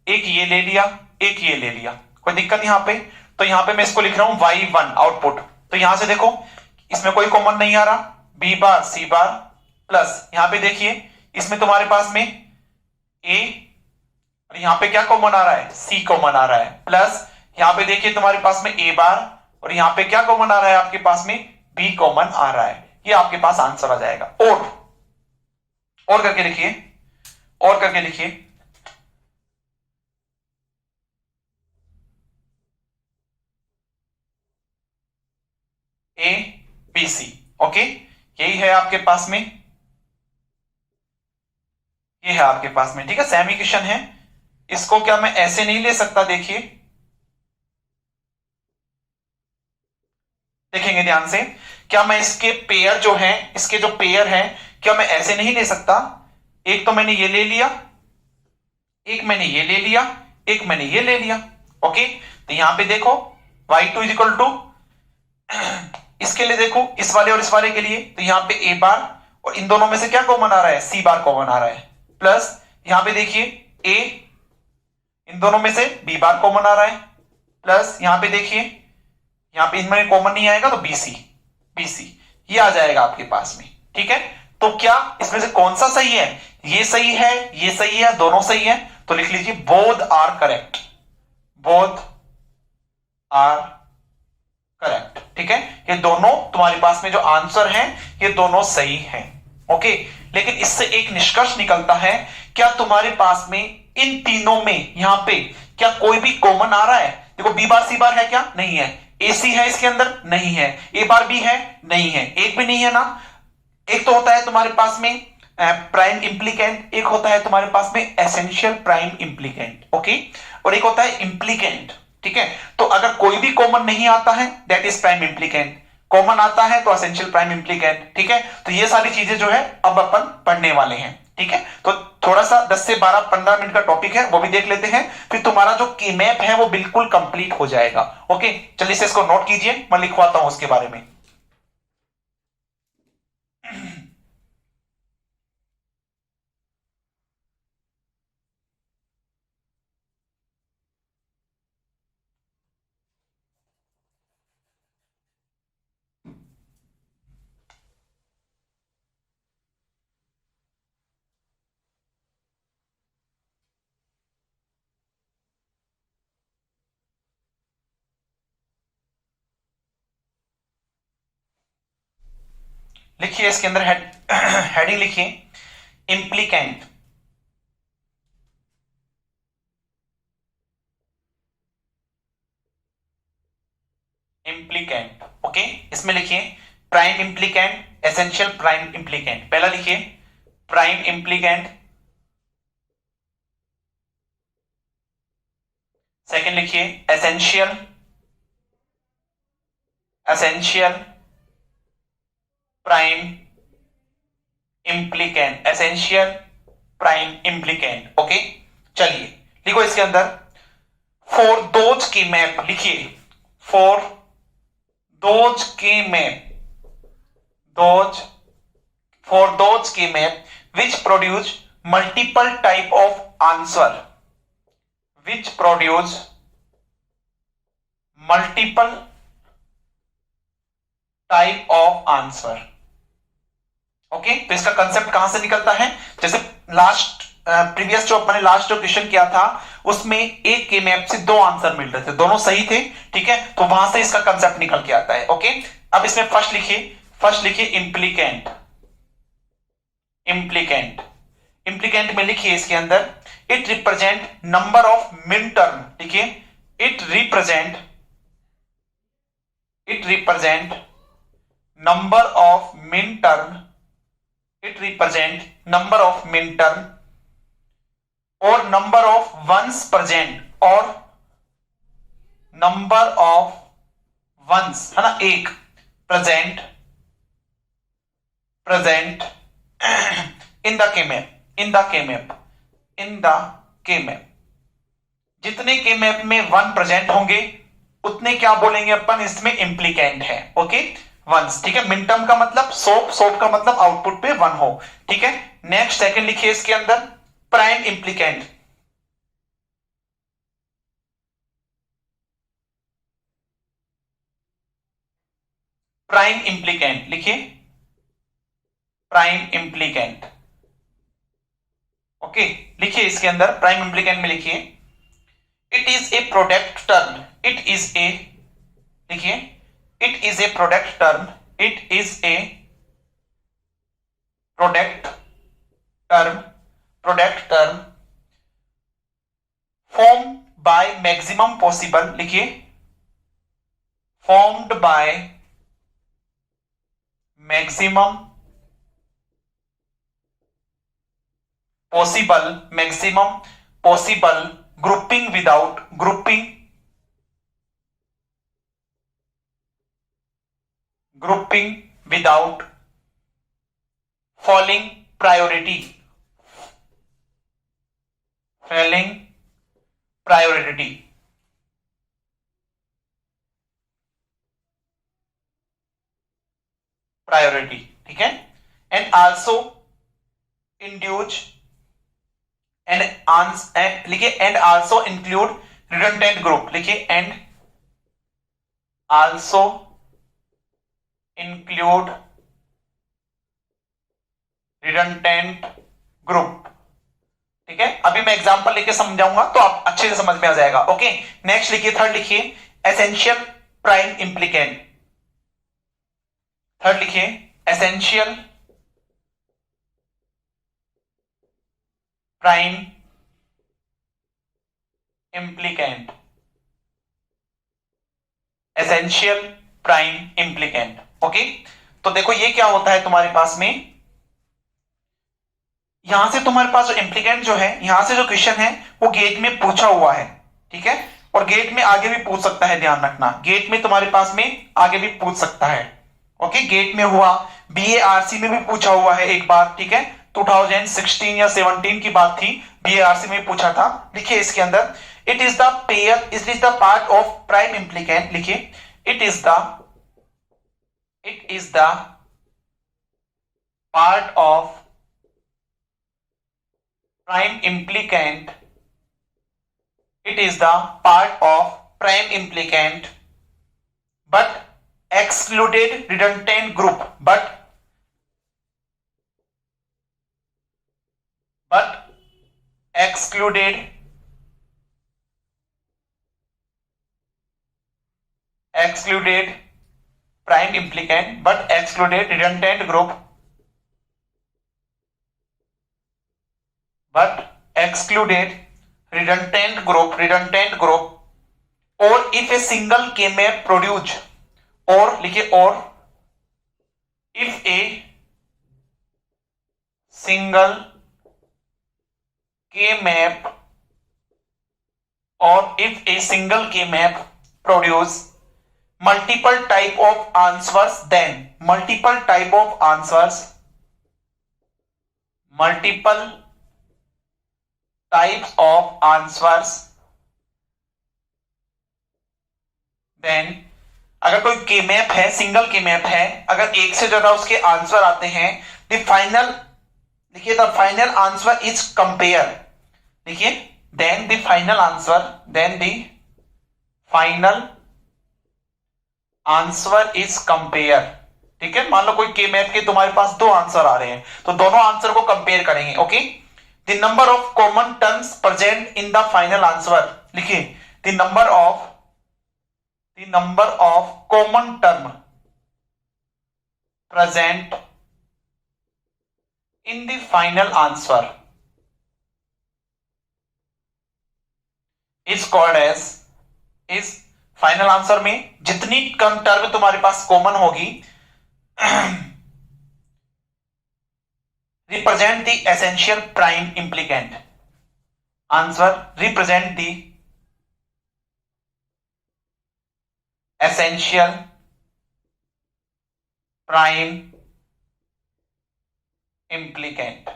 एक ये ले लिया, एक ये ले लिया, कोई दिक्कत यहां पे। तो यहां पे मैं इसको लिख रहा हूं y1 आउटपुट। तो यहां से देखो इसमें कोई कॉमन नहीं आ रहा, b बार c बार, प्लस यहां पे देखिए इसमें तुम्हारे पास में a और यहां पे क्या कॉमन आ रहा है, c कॉमन आ रहा है, प्लस यहां पे देखिए तुम्हारे पास में a बार और यहां पे क्या कॉमन आ रहा है आपके पास में, b कॉमन आ रहा है। ये आपके पास आंसर आ जाएगा। और करके लिखिए, और करके लिखिए, ए बी सी, ओके, यही है आपके पास में, ये है आपके पास में, ठीक है, सेम इक्वेशन है। इसको क्या मैं ऐसे नहीं ले सकता, देखिए देखेंगे ध्यान से, क्या मैं इसके पेयर जो हैं, इसके जो पेयर हैं, क्या मैं ऐसे नहीं ले सकता, एक तो मैंने ये ले लिया, एक मैंने ये ले लिया, एक मैंने ये ले लिया, ओके। तो यहां पे देखो y2 इज इक्वल टू, इसके लिए देखो इस वाले और इस वाले के लिए, तो यहां पे a बार और इन दोनों में से क्या कॉमन आ रहा है, c बार कॉमन आ रहा है, प्लस यहां पे देखिए a, इन दोनों में से b बार कॉमन आ रहा है, प्लस यहां पे देखिए यहां पे इनमें कॉमन नहीं आएगा तो bc ये आ जाएगा आपके पास में, ठीक है। तो क्या इसमें से कौन सा सही है, ये सही है, ये सही है, दोनों सही है, तो लिख लीजिए both are correct, both are correct, ठीक है। ये दोनों तुम्हारे पास में जो आंसर हैं ये दोनों सही हैं, ओके। लेकिन इससे एक निष्कर्ष निकलता है, क्या तुम्हारे पास में इन तीनों में यहां पे क्या कोई भी कॉमन आ रहा है, देखो बी बार सी बार है क्या, नहीं है, ए सी है इसके अंदर, नहीं है, ए बार बी है, नहीं है, एक भी नहीं है ना। एक तो होता है तुम्हारे पास में प्राइम इंप्लीकेंट, एक होता है तुम्हारे पास में एसेंशियल प्राइम इंप्लीकेंट, ओके, और एक होता है इंप्लीकेंट, ठीक है। तो अगर कोई भी कॉमन नहीं आता है that is prime implicant, common आता है तो एसेंशियल प्राइम इम्प्लीकेंट, ठीक है। तो ये सारी चीजें जो है अब अपन पढ़ने वाले हैं, ठीक है। तो थोड़ा सा 10 से 12-15 मिनट का टॉपिक है, वो भी देख लेते हैं, फिर तुम्हारा जो की मैप है वो बिल्कुल कंप्लीट हो जाएगा। ओके, चलिए से इसको नोट कीजिए, मैं लिखवाता हूं उसके बारे में। लिखिए इसके अंदर हेडिंग लिखिए इम्प्लीकेंट। Implicant, okay. इसमें लिखिए prime implicant, essential prime implicant. पहला लिखिए प्राइम इम्प्लीकेंट, सेकंड लिखिए essential, essential prime implicant, essential prime implicant, okay. चलिए लिखो इसके अंदर फॉर दोज की मैप, लिखिए फॉर दोज की मैप, दोज फॉर दोज की map which produce multiple type of answer, which produce multiple type of answer, okay. तो इसका कंसेप्ट कहां से निकलता है, जैसे लास्ट प्रीवियस जो अपने लास्ट जो क्वेश्चन किया था उसमें एक के मैप से दो आंसर मिल रहे थे, दोनों सही थे, ठीक है। तो वहां से इसका कंसेप्ट निकल के आता है, ओके। अब इसमें फर्स्ट लिखिए इम्प्लीकेंट, इम्प्लीकेंट, इम्प्लीकेंट में लिखिए इसके अंदर it represent number of min term, लिखिए it represent number of min term, it represent number of min term or number of ones present, or number of ones है ना, एक present in the K-map, जितने के map में one present होंगे उतने क्या बोलेंगे अपन, इसमें इम्प्लीकेंट है, ओके, वंस, ठीक है। मिनटर्म का मतलब सोप का मतलब आउटपुट पे वन हो, ठीक है। नेक्स्ट सेकंड लिखिए इसके अंदर प्राइम इम्प्लीकेंट, प्राइम इम्प्लीकेंट लिखिए प्राइम इम्प्लीकेंट, ओके। लिखिए इसके अंदर प्राइम इम्प्लीकेंट में लिखिए it is a product term, it is a, लिखिए it is a product term, it is a product term formed by maximum possible, लिखिए formed by maximum possible grouping without falling priority, ठीक है। And also इंड्यूज लिखिए and also include redundant group, लिखिए and also include redundant group, ठीक है। अभी मैं एग्जांपल लेके समझाऊंगा तो आप अच्छे से समझ में आ जाएगा, ओके। नेक्स्ट लिखिए थर्ड लिखिए एसेंशियल प्राइम इम्प्लीकेंट, थर्ड लिखिए essential prime implicant, essential prime implicant, okay. तो देखो ये क्या होता है तुम्हारे पास में, यहां से तुम्हारे पास जो इम्प्लीकेंट जो है, यहां से जो क्वेश्चन है वो गेज में पूछा हुआ है, ठीक है। और गेट में आगे भी पूछ सकता है, ध्यान रखना गेट में तुम्हारे पास में आगे भी पूछ सकता है। ओके, गेट में हुआ, बीएआरसी में भी पूछा हुआ है एक बार, ठीक है, 2016 या 17 की बात थी, बीएआरसी में पूछा था। लिखिए इसके अंदर, it is the pair, it is the part of prime implicant, लिखिए it is the part of prime implicant, it is the part of prime implicant but excluded redundant group, but excluded prime implicant but excluded redundant group, but excluded redundant group, or if a single K-map produce, or लिखिए or if a single K-map, or if a single K-map produce multiple type of answers, then multiple type of answers, multiple types of answers, then अगर कोई के map है, single के map है, अगर एक से ज्यादा उसके आंसर आते हैं, द फाइनल, लिखिए the final answer is compare, लिखिए then the final answer is compare, ठीक है। मान लो कोई के मैप के तुम्हारे पास दो आंसर आ रहे हैं, तो दोनों आंसर को कंपेयर करेंगे। Okay, the number of common terms present in the final answer, लिखिए the number of common term present in the final answer is called as, is final answer में जितनी कम टर्म तुम्हारे पास कॉमन होगी, represent the essential prime implicant, answer represent the essential prime implicant,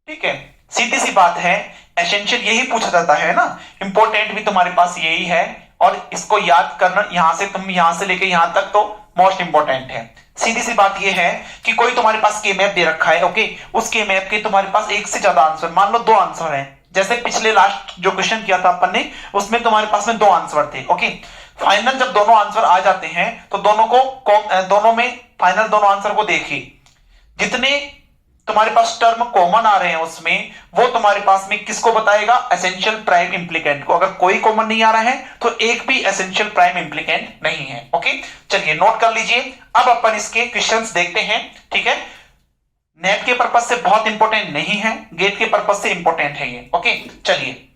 ठीक है। सीधी सी बात है, एसेंशियल यही पूछा जाता है ना, इंपॉर्टेंट भी तुम्हारे पास यही है, और इसको याद करना यहां से, तुम यहां से लेके यहां तक तो मोस्ट इंपॉर्टेंट है। सीधी सी बात यह है कि कोई तुम्हारे पास के मैप दे रखा है, ओके, उस के मैप के तुम्हारे पास एक से ज्यादा आंसर, मान लो दो आंसर हैं, जैसे पिछले लास्ट जो क्वेश्चन किया था अपन ने, उसमें तुम्हारे पास में दो आंसर थे। ओके, फाइनल जब दोनों आंसर आ जाते हैं तो दोनों में फाइनल दोनों आंसर को देखिए, जितने तुम्हारे पास टर्म कॉमन आ रहे हैं उसमें वो तुम्हारे पास में किसको बताएगा, एसेंशियल प्राइम इंप्लीकेंट को। अगर कोई कॉमन नहीं आ रहा है तो एक भी एसेंशियल प्राइम इंप्लीकेंट नहीं है। ओके, चलिए नोट कर लीजिए। अब अपन इसके क्वेश्चंस देखते हैं, ठीक है। नेट के पर्पज से बहुत इंपॉर्टेंट नहीं है, गेट के पर्पज से इंपॉर्टेंट है ये। ओके, चलिए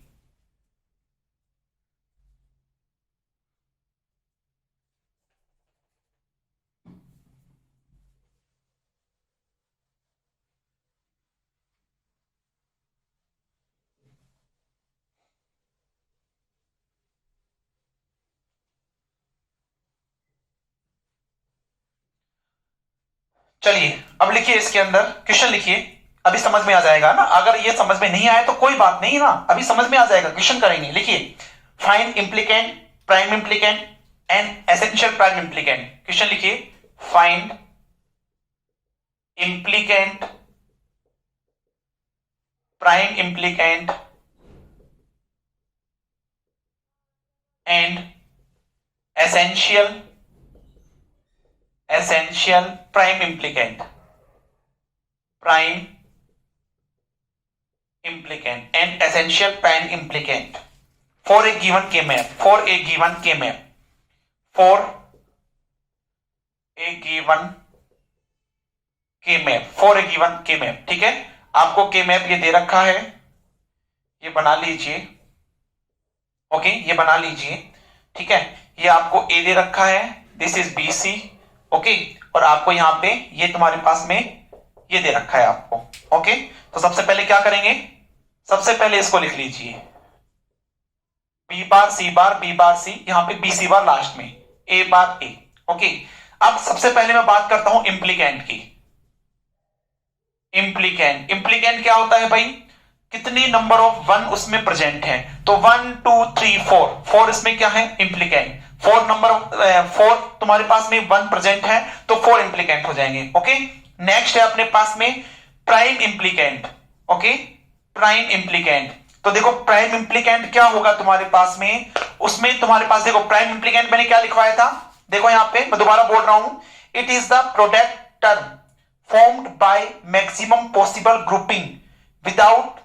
अब लिखिए इसके अंदर क्वेश्चन लिखिए, अभी समझ में आ जाएगा ना। अगर ये समझ में नहीं आए तो कोई बात नहीं ना, अभी समझ में आ जाएगा, क्वेश्चन करेंगे। लिखिए, find implicant, prime implicant and essential prime implicant. Question लिखिए, find implicant, prime implicant and essential prime implicant and essential prime implicant for a given K-map, for a given K-map, ठीक है। आपको K-map ये दे रखा है, ये बना लीजिए। ओके, ये बना लीजिए, ठीक है। ये आपको A दे रखा है, दिस इज BC, ओके, और आपको यहां पे ये तुम्हारे पास में ये दे रखा है आपको। ओके, तो सबसे पहले क्या करेंगे, सबसे पहले इसको लिख लीजिए, B bar C bar B bar सी, यहां पे बी सी बार लास्ट में, ए बार ए। ओके, अब सबसे पहले मैं बात करता हूं इम्प्लीकेंट की। इम्प्लीकेंट, इम्प्लीकेंट क्या होता है भाई, कितनी नंबर ऑफ वन उसमें प्रेजेंट है, तो 1 2 3 4, 4 इसमें क्या है इम्प्लीकेंट, 4 नंबर ऑफ 4 तुम्हारे पास में 1 प्रेजेंट है तो 4 इम्प्लीकेंट हो जाएंगे। ओके, नेक्स्ट है अपने पास में prime implicant. Okay, prime implicant, तो देखो प्राइम इम्प्लीकेंट क्या होगा तुम्हारे पास में, उसमें तुम्हारे पास देखो प्राइम इम्प्लीकेंट मैंने क्या लिखवाया था, देखो यहां पे मैं दोबारा बोल रहा हूं, it is the product term formed by maximum possible grouping without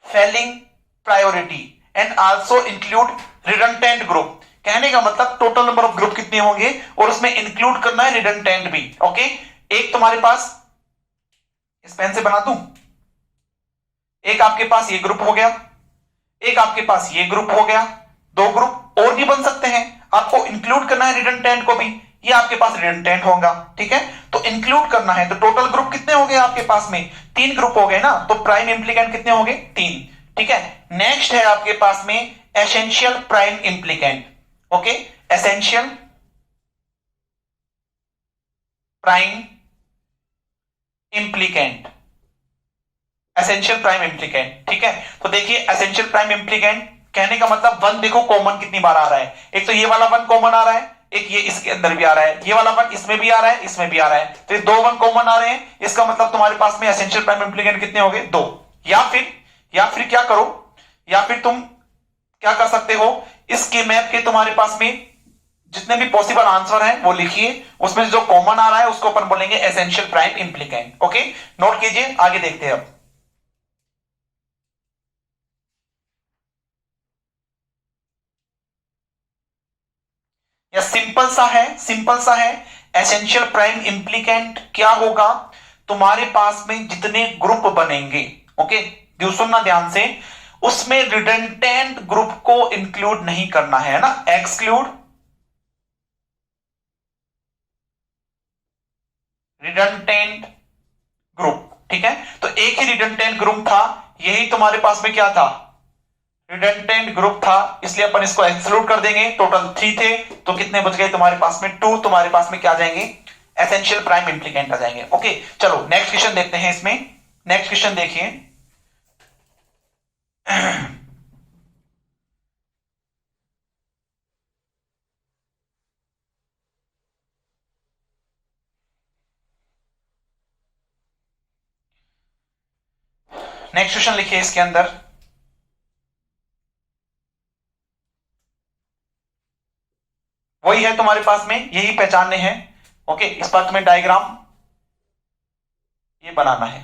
failing priority and also include redundant group। कहने का मतलब टोटल नंबर ऑफ ग्रुप कितने होंगे और उसमें इंक्लूड करना है रिडंडेंट भी। ओके, एक तुम्हारे पास, इस पेन से बना दूं, एक आपके पास ये ग्रुप हो गया, एक आपके पास ये ग्रुप हो गया, 2 ग्रुप और भी बन सकते हैं, आपको इंक्लूड करना है रिडंडेंट को भी, ये आपके पास रिडंडेंट होगा। ठीक है, तो इंक्लूड करना है, तो टोटल ग्रुप कितने हो गए आपके पास में, 3 ग्रुप हो गए ना, तो प्राइम इम्प्लीकेंट कितने हो गए 3। ठीक है, नेक्स्ट है आपके पास में essential prime implicant. Okay, essential prime implicant, essential prime implicant. ठीक है, तो देखिए एसेंशियल प्राइम इम्प्लीकेंट कहने का मतलब 1 देखो कॉमन कितनी बार आ रहा है, एक तो ये वाला 1 कॉमन आ रहा है, एक ये इसके अंदर भी आ रहा है, ये वाला 1 इसमें भी आ रहा है, इसमें भी आ रहा है, तो ये 2 1 कॉमन आ रहे हैं, इसका मतलब तुम्हारे पास में एसेंशियल प्राइम इम्प्लीकेंट कितने हो गए 2। या फिर क्या करो, या फिर तुम क्या कर सकते हो, इसके मैप के तुम्हारे पास में जितने भी पॉसिबल आंसर हैं वो लिखिए, उसमें जो कॉमन आ रहा है उसको अपन बोलेंगे essential prime implicant. Okay, note कीजिए, आगे देखते हैं अब। या सिंपल सा है, एसेंशियल प्राइम इम्प्लीकेंट क्या होगा, तुम्हारे पास में जितने ग्रुप बनेंगे, ओके सुनना ध्यान से, उसमें रिडंडेंट ग्रुप को इंक्लूड नहीं करना है ना, एक्सक्लूड रिडंडेंट ग्रुप। ठीक है, तो एक ही रिडंडेंट ग्रुप था, यही तुम्हारे पास में क्या था, रिडंडेंट ग्रुप था, इसलिए अपन इसको एक्सक्लूड कर देंगे। टोटल 3 थे, तो कितने बच गए तुम्हारे पास में 2, तुम्हारे पास में क्या आ जाएंगे एसेंशियल प्राइम इम्प्लीकेंट आ जाएंगे। ओके, चलो नेक्स्ट क्वेश्चन देखते हैं, इसमें नेक्स्ट क्वेश्चन देखिए। नेक्स्ट क्वेश्चन लिखिए इसके अंदर, वही है तुम्हारे पास में, यही पहचानने हैं। ओके, इस पर तुम्हें डायग्राम ये बनाना है।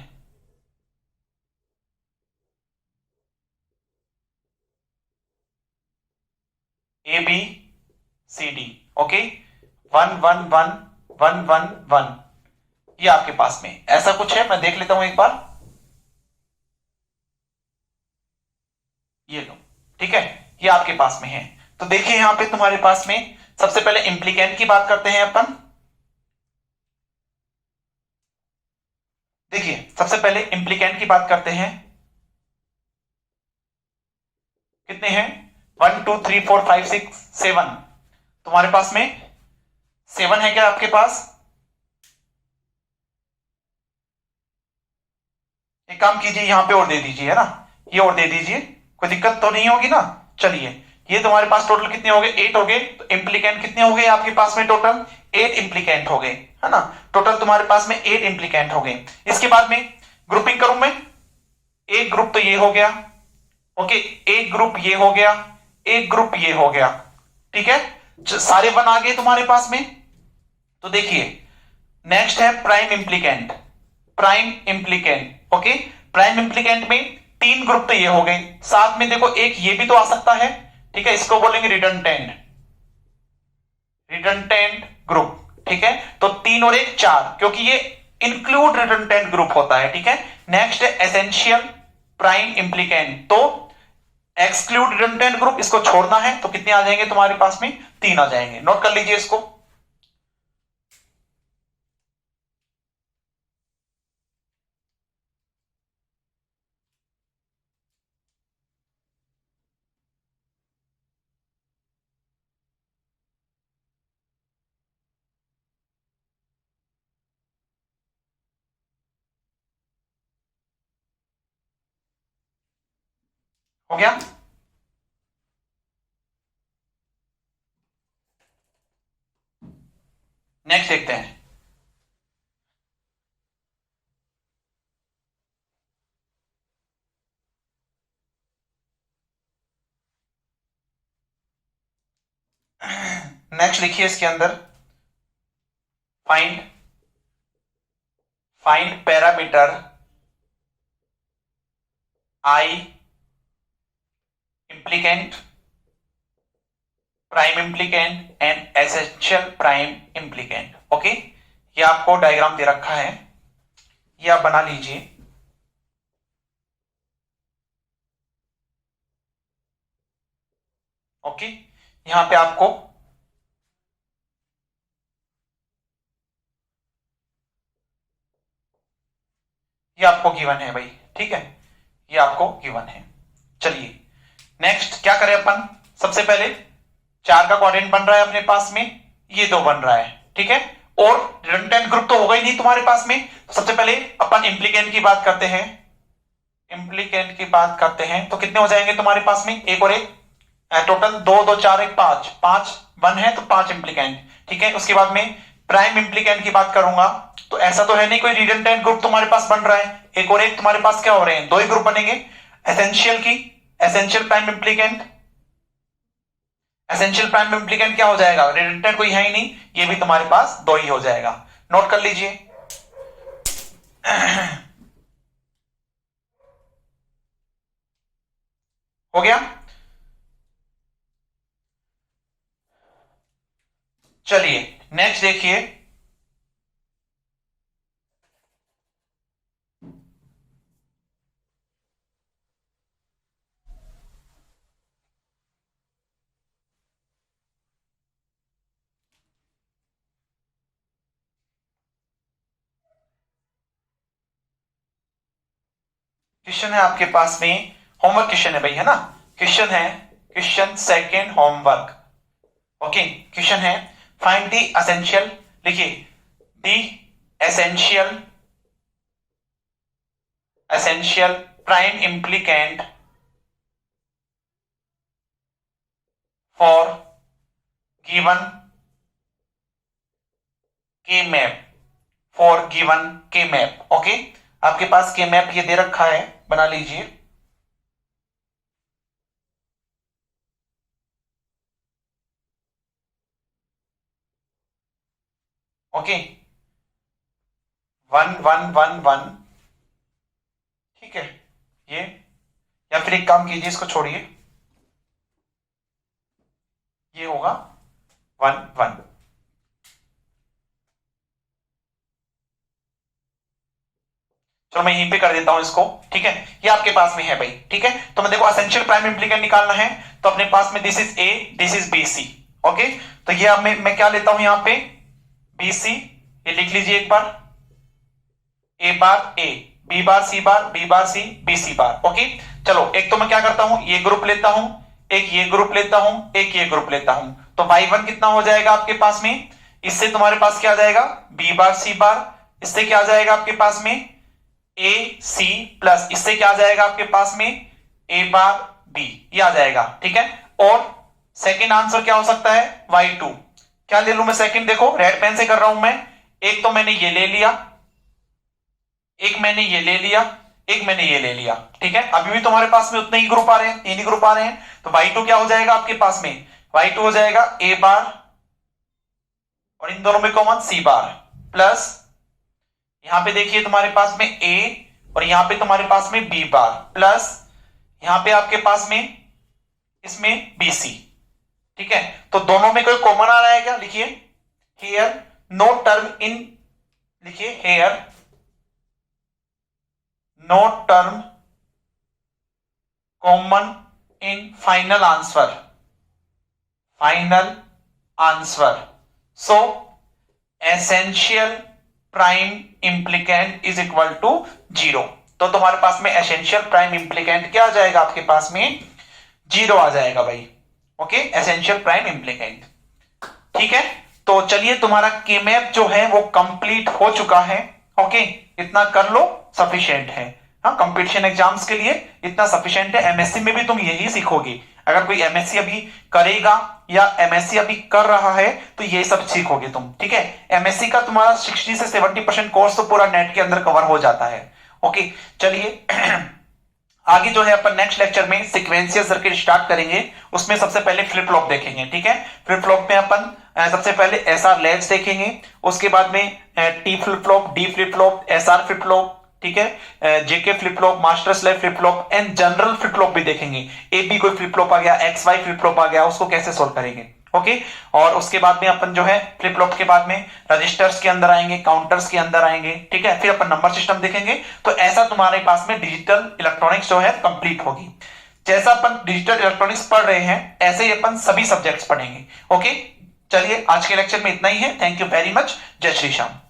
A B C D, okay, 1 1 1 1 1 1, ये आपके पास में ऐसा कुछ है, मैं देख लेता हूं एक बार, ये लो। ठीक है, ये आपके पास में है, तो देखिए यहां पे तुम्हारे पास में सबसे पहले इंप्लीकेंट की बात करते हैं अपन। देखिए सबसे पहले इंप्लीकेंट की बात करते हैं, कितने हैं 1 2 3 4 5 6 7, तुम्हारे पास में 7 है क्या आपके पास, एक काम कीजिए यहां पे और दे दीजिए, है ना, ये और दे दीजिए, कोई दिक्कत तो नहीं होगी ना। चलिए, ये तुम्हारे पास टोटल कितने हो गए 8 हो गए, तो इंप्लीकेंट कितने हो गए आपके पास में टोटल 8 इंप्लीकेंट हो गए, है ना, टोटल तुम्हारे पास में 8 इंप्लीकेंट हो गए। इसके बाद में ग्रुपिंग करूं मैं, एक ग्रुप तो ये हो गया, ओके, एक ग्रुप ये हो गया, एक ग्रुप ये हो गया। ठीक है, सारे 1 आ गए तुम्हारे पास में। तो देखिए नेक्स्ट है प्राइम इंप्लीकेंट, प्राइम इंप्लीकेंट। ओके, प्राइम इंप्लीकेंट में 3 ग्रुप तो ये हो गए, साथ में देखो एक ये भी तो आ सकता है। ठीक है, इसको बोलेंगे रिडंडेंट, रिडंडेंट ग्रुप। ठीक है, तो 3 और 1 4, क्योंकि ये इंक्लूड रिडंडेंट ग्रुप होता है। ठीक है, नेक्स्ट है एसेंशियल प्राइम इंप्लीकेंट, तो एक्सक्लूड रिडंडेंट ग्रुप, इसको छोड़ना है, तो कितने आ जाएंगे तुम्हारे पास में 3 आ जाएंगे, नोट कर लीजिए इसको। हो गया। नेक्स्ट देखते हैं। नेक्स्ट लिखिए इसके अंदर, find find parameter I implicant, prime implicant and essential prime implicant। Okay, ये आपको डायग्राम दे रखा है, ये आप बना लीजिए। ओके, यहां पे आपको ये आपको गिवन है भाई, ठीक है, ये आपको गिवन है। चलिए नेक्स्ट क्या करें अपन, सबसे पहले 4 का क्वाड्रेंट बन रहा है अपने पास में, ये 2 बन रहा है, ठीक है, और रिडंडेंट ग्रुप तो होगा ही नहीं तुम्हारे पास में। तो सबसे पहले अपन इम्प्लीकेंट की बात करते हैं, इम्प्लीकेंट की बात करते हैं, तो कितने हो जाएंगे तुम्हारे पास में, एक और एक, टोटल 2 2 4 1 5 5 1 है तो 5 इम्प्लीकेंट, ठीक है। उसके बाद में प्राइम इम्प्लीकेंट की बात करूंगा, तो ऐसा तो है नहीं कोई रिडंडेंट ग्रुप तुम्हारे पास बन रहा है, एक और एक तुम्हारे पास क्या हो रहे हैं, 2 ही ग्रुप बनेंगे। एसेंशियल की, essential prime implicant, essential prime implicant क्या हो जाएगा, रिडंडेंट कोई है ही नहीं, ये भी तुम्हारे पास 2 ही हो जाएगा। नोट कर लीजिए। हो गया। चलिए नेक्स्ट देखिए, क्वेश्चन है आपके पास में, होमवर्क क्वेश्चन है भाई, है ना, क्वेश्चन है, question second homework. Okay, question है फाइंड द एसेंशियल, लिखिए the essential essential prime implicant for given K map, for given K map. Okay, आपके पास के मैप ये दे रखा है, बना लीजिए। ओके, 1 1 1 1, ठीक है, ये, या फिर एक काम कीजिए, इसको छोड़िए, ये होगा 1 1। चलो मैं यहीं पे कर देता हूं इसको, ठीक है, ये आपके पास में है भाई, ठीक है। तो मैं देखो एसेंशियल प्राइम इम्प्लीकेंट निकालना है, तो अपने पास में this is A, this is B C. Okay, तो ये अब मैं क्या लेता हूं यहां पे, बी सी, ये लिख लीजिए एक बार, A bar A, B bar C bar, B bar C, B C bar. Okay, चलो एक तो मैं क्या करता हूं, ये ग्रुप लेता हूं, एक ये ग्रुप लेता हूं, एक ये ग्रुप लेता हूं, तो y1 कितना हो जाएगा आपके पास में, इससे तुम्हारे पास क्या आ जाएगा, बी बार सी बार, इससे क्या आ जाएगा आपके पास में, ए सी प्लस, इससे क्या आ जाएगा आपके पास में, ए बार बी, ये आ जाएगा, ठीक है। और सेकंड आंसर क्या हो सकता है, y2, क्या ले लू मैं सेकंड, देखो रेड पेन से कर रहा हूं मैं, एक तो मैंने ये ले लिया, एक मैंने ये ले लिया, एक मैंने ये ले लिया, ठीक है। अभी भी तुम्हारे पास में उतने ही ग्रुप आ रहे हैं, 3 ही ग्रुप आ रहे हैं, तो y2 क्या हो जाएगा आपके पास में, y2 हो जाएगा a बार और इन दोनों में कॉमन c बार, प्लस यहां पे देखिए तुम्हारे पास में a और यहां पे तुम्हारे पास में b बार, प्लस यहां पे आपके पास में इसमें bc, ठीक है। तो दोनों में कोई कॉमन आ रहा है क्या, लिखिए हियर नो टर्म इन, लिखिए here no term common in final answer, final answer, so essential prime implicant is equal to 0। तो तुम्हारे पास में एसेंशियल प्राइम इम्प्लीकेंट क्या आ जाएगा आपके पास में, 0 आ जाएगा भाई। ओके, एसेंशियल प्राइम इम्प्लीकेंट, ठीक है। तो चलिए तुम्हारा के मैप जो है वो कंप्लीट हो चुका है। ओके, इतना कर लो सफिशिएंट है हाँ, कंपटीशन एग्जाम्स के लिए इतना सफिशिएंट है। एमएससी में भी तुम यही सीखोगे। अगर कोई एमएससी अभी करेगा या एमएससी अभी कर रहा है तो ये सब सीखोगे तुम, ठीक है। एमएससी का तुम्हारा 60 से 70% कोर्स तो पूरा नेट के अंदर कवर हो जाता है। ओके, चलिए आगे जो है अपन नेक्स्ट लेक्चर में सीक्वेंशियल सर्किट स्टार्ट करेंगे। उसमें सबसे पहले फ्लिप फ्लॉप देखेंगे, ठीक है। फ्लिप फ्लॉप में अपन सबसे पहले एसआर लैच देखेंगे, उसके बाद में T flip flop, D flip flop, SR flip flop, ठीक है, JK flip flop, master slave flip flop and general flip flop भी देखेंगे। ए बी कोई फ्लिप फ्लॉप आ गया, एक्स वाई फ्लिप फ्लॉप आ गया, उसको कैसे सोल्व करेंगे। ओके, और उसके बाद में अपन जो है फ्लिप फ्लॉप के बाद में रजिस्टर्स के अंदर आएंगे, काउंटर्स के अंदर आएंगे, ठीक है। फिर अपन नंबर सिस्टम देखेंगे। तो ऐसा तुम्हारे पास में डिजिटल इलेक्ट्रॉनिक्स जो है कंप्लीट होगी। जैसा अपन डिजिटल इलेक्ट्रॉनिक्स पढ़ रहे हैं ऐसे ही अपन सभी सब्जेक्ट्स पढ़ेंगे। ओके, चलिए आज के लेक्चर में इतना ही है। Thank you very much. जय श्री श्याम।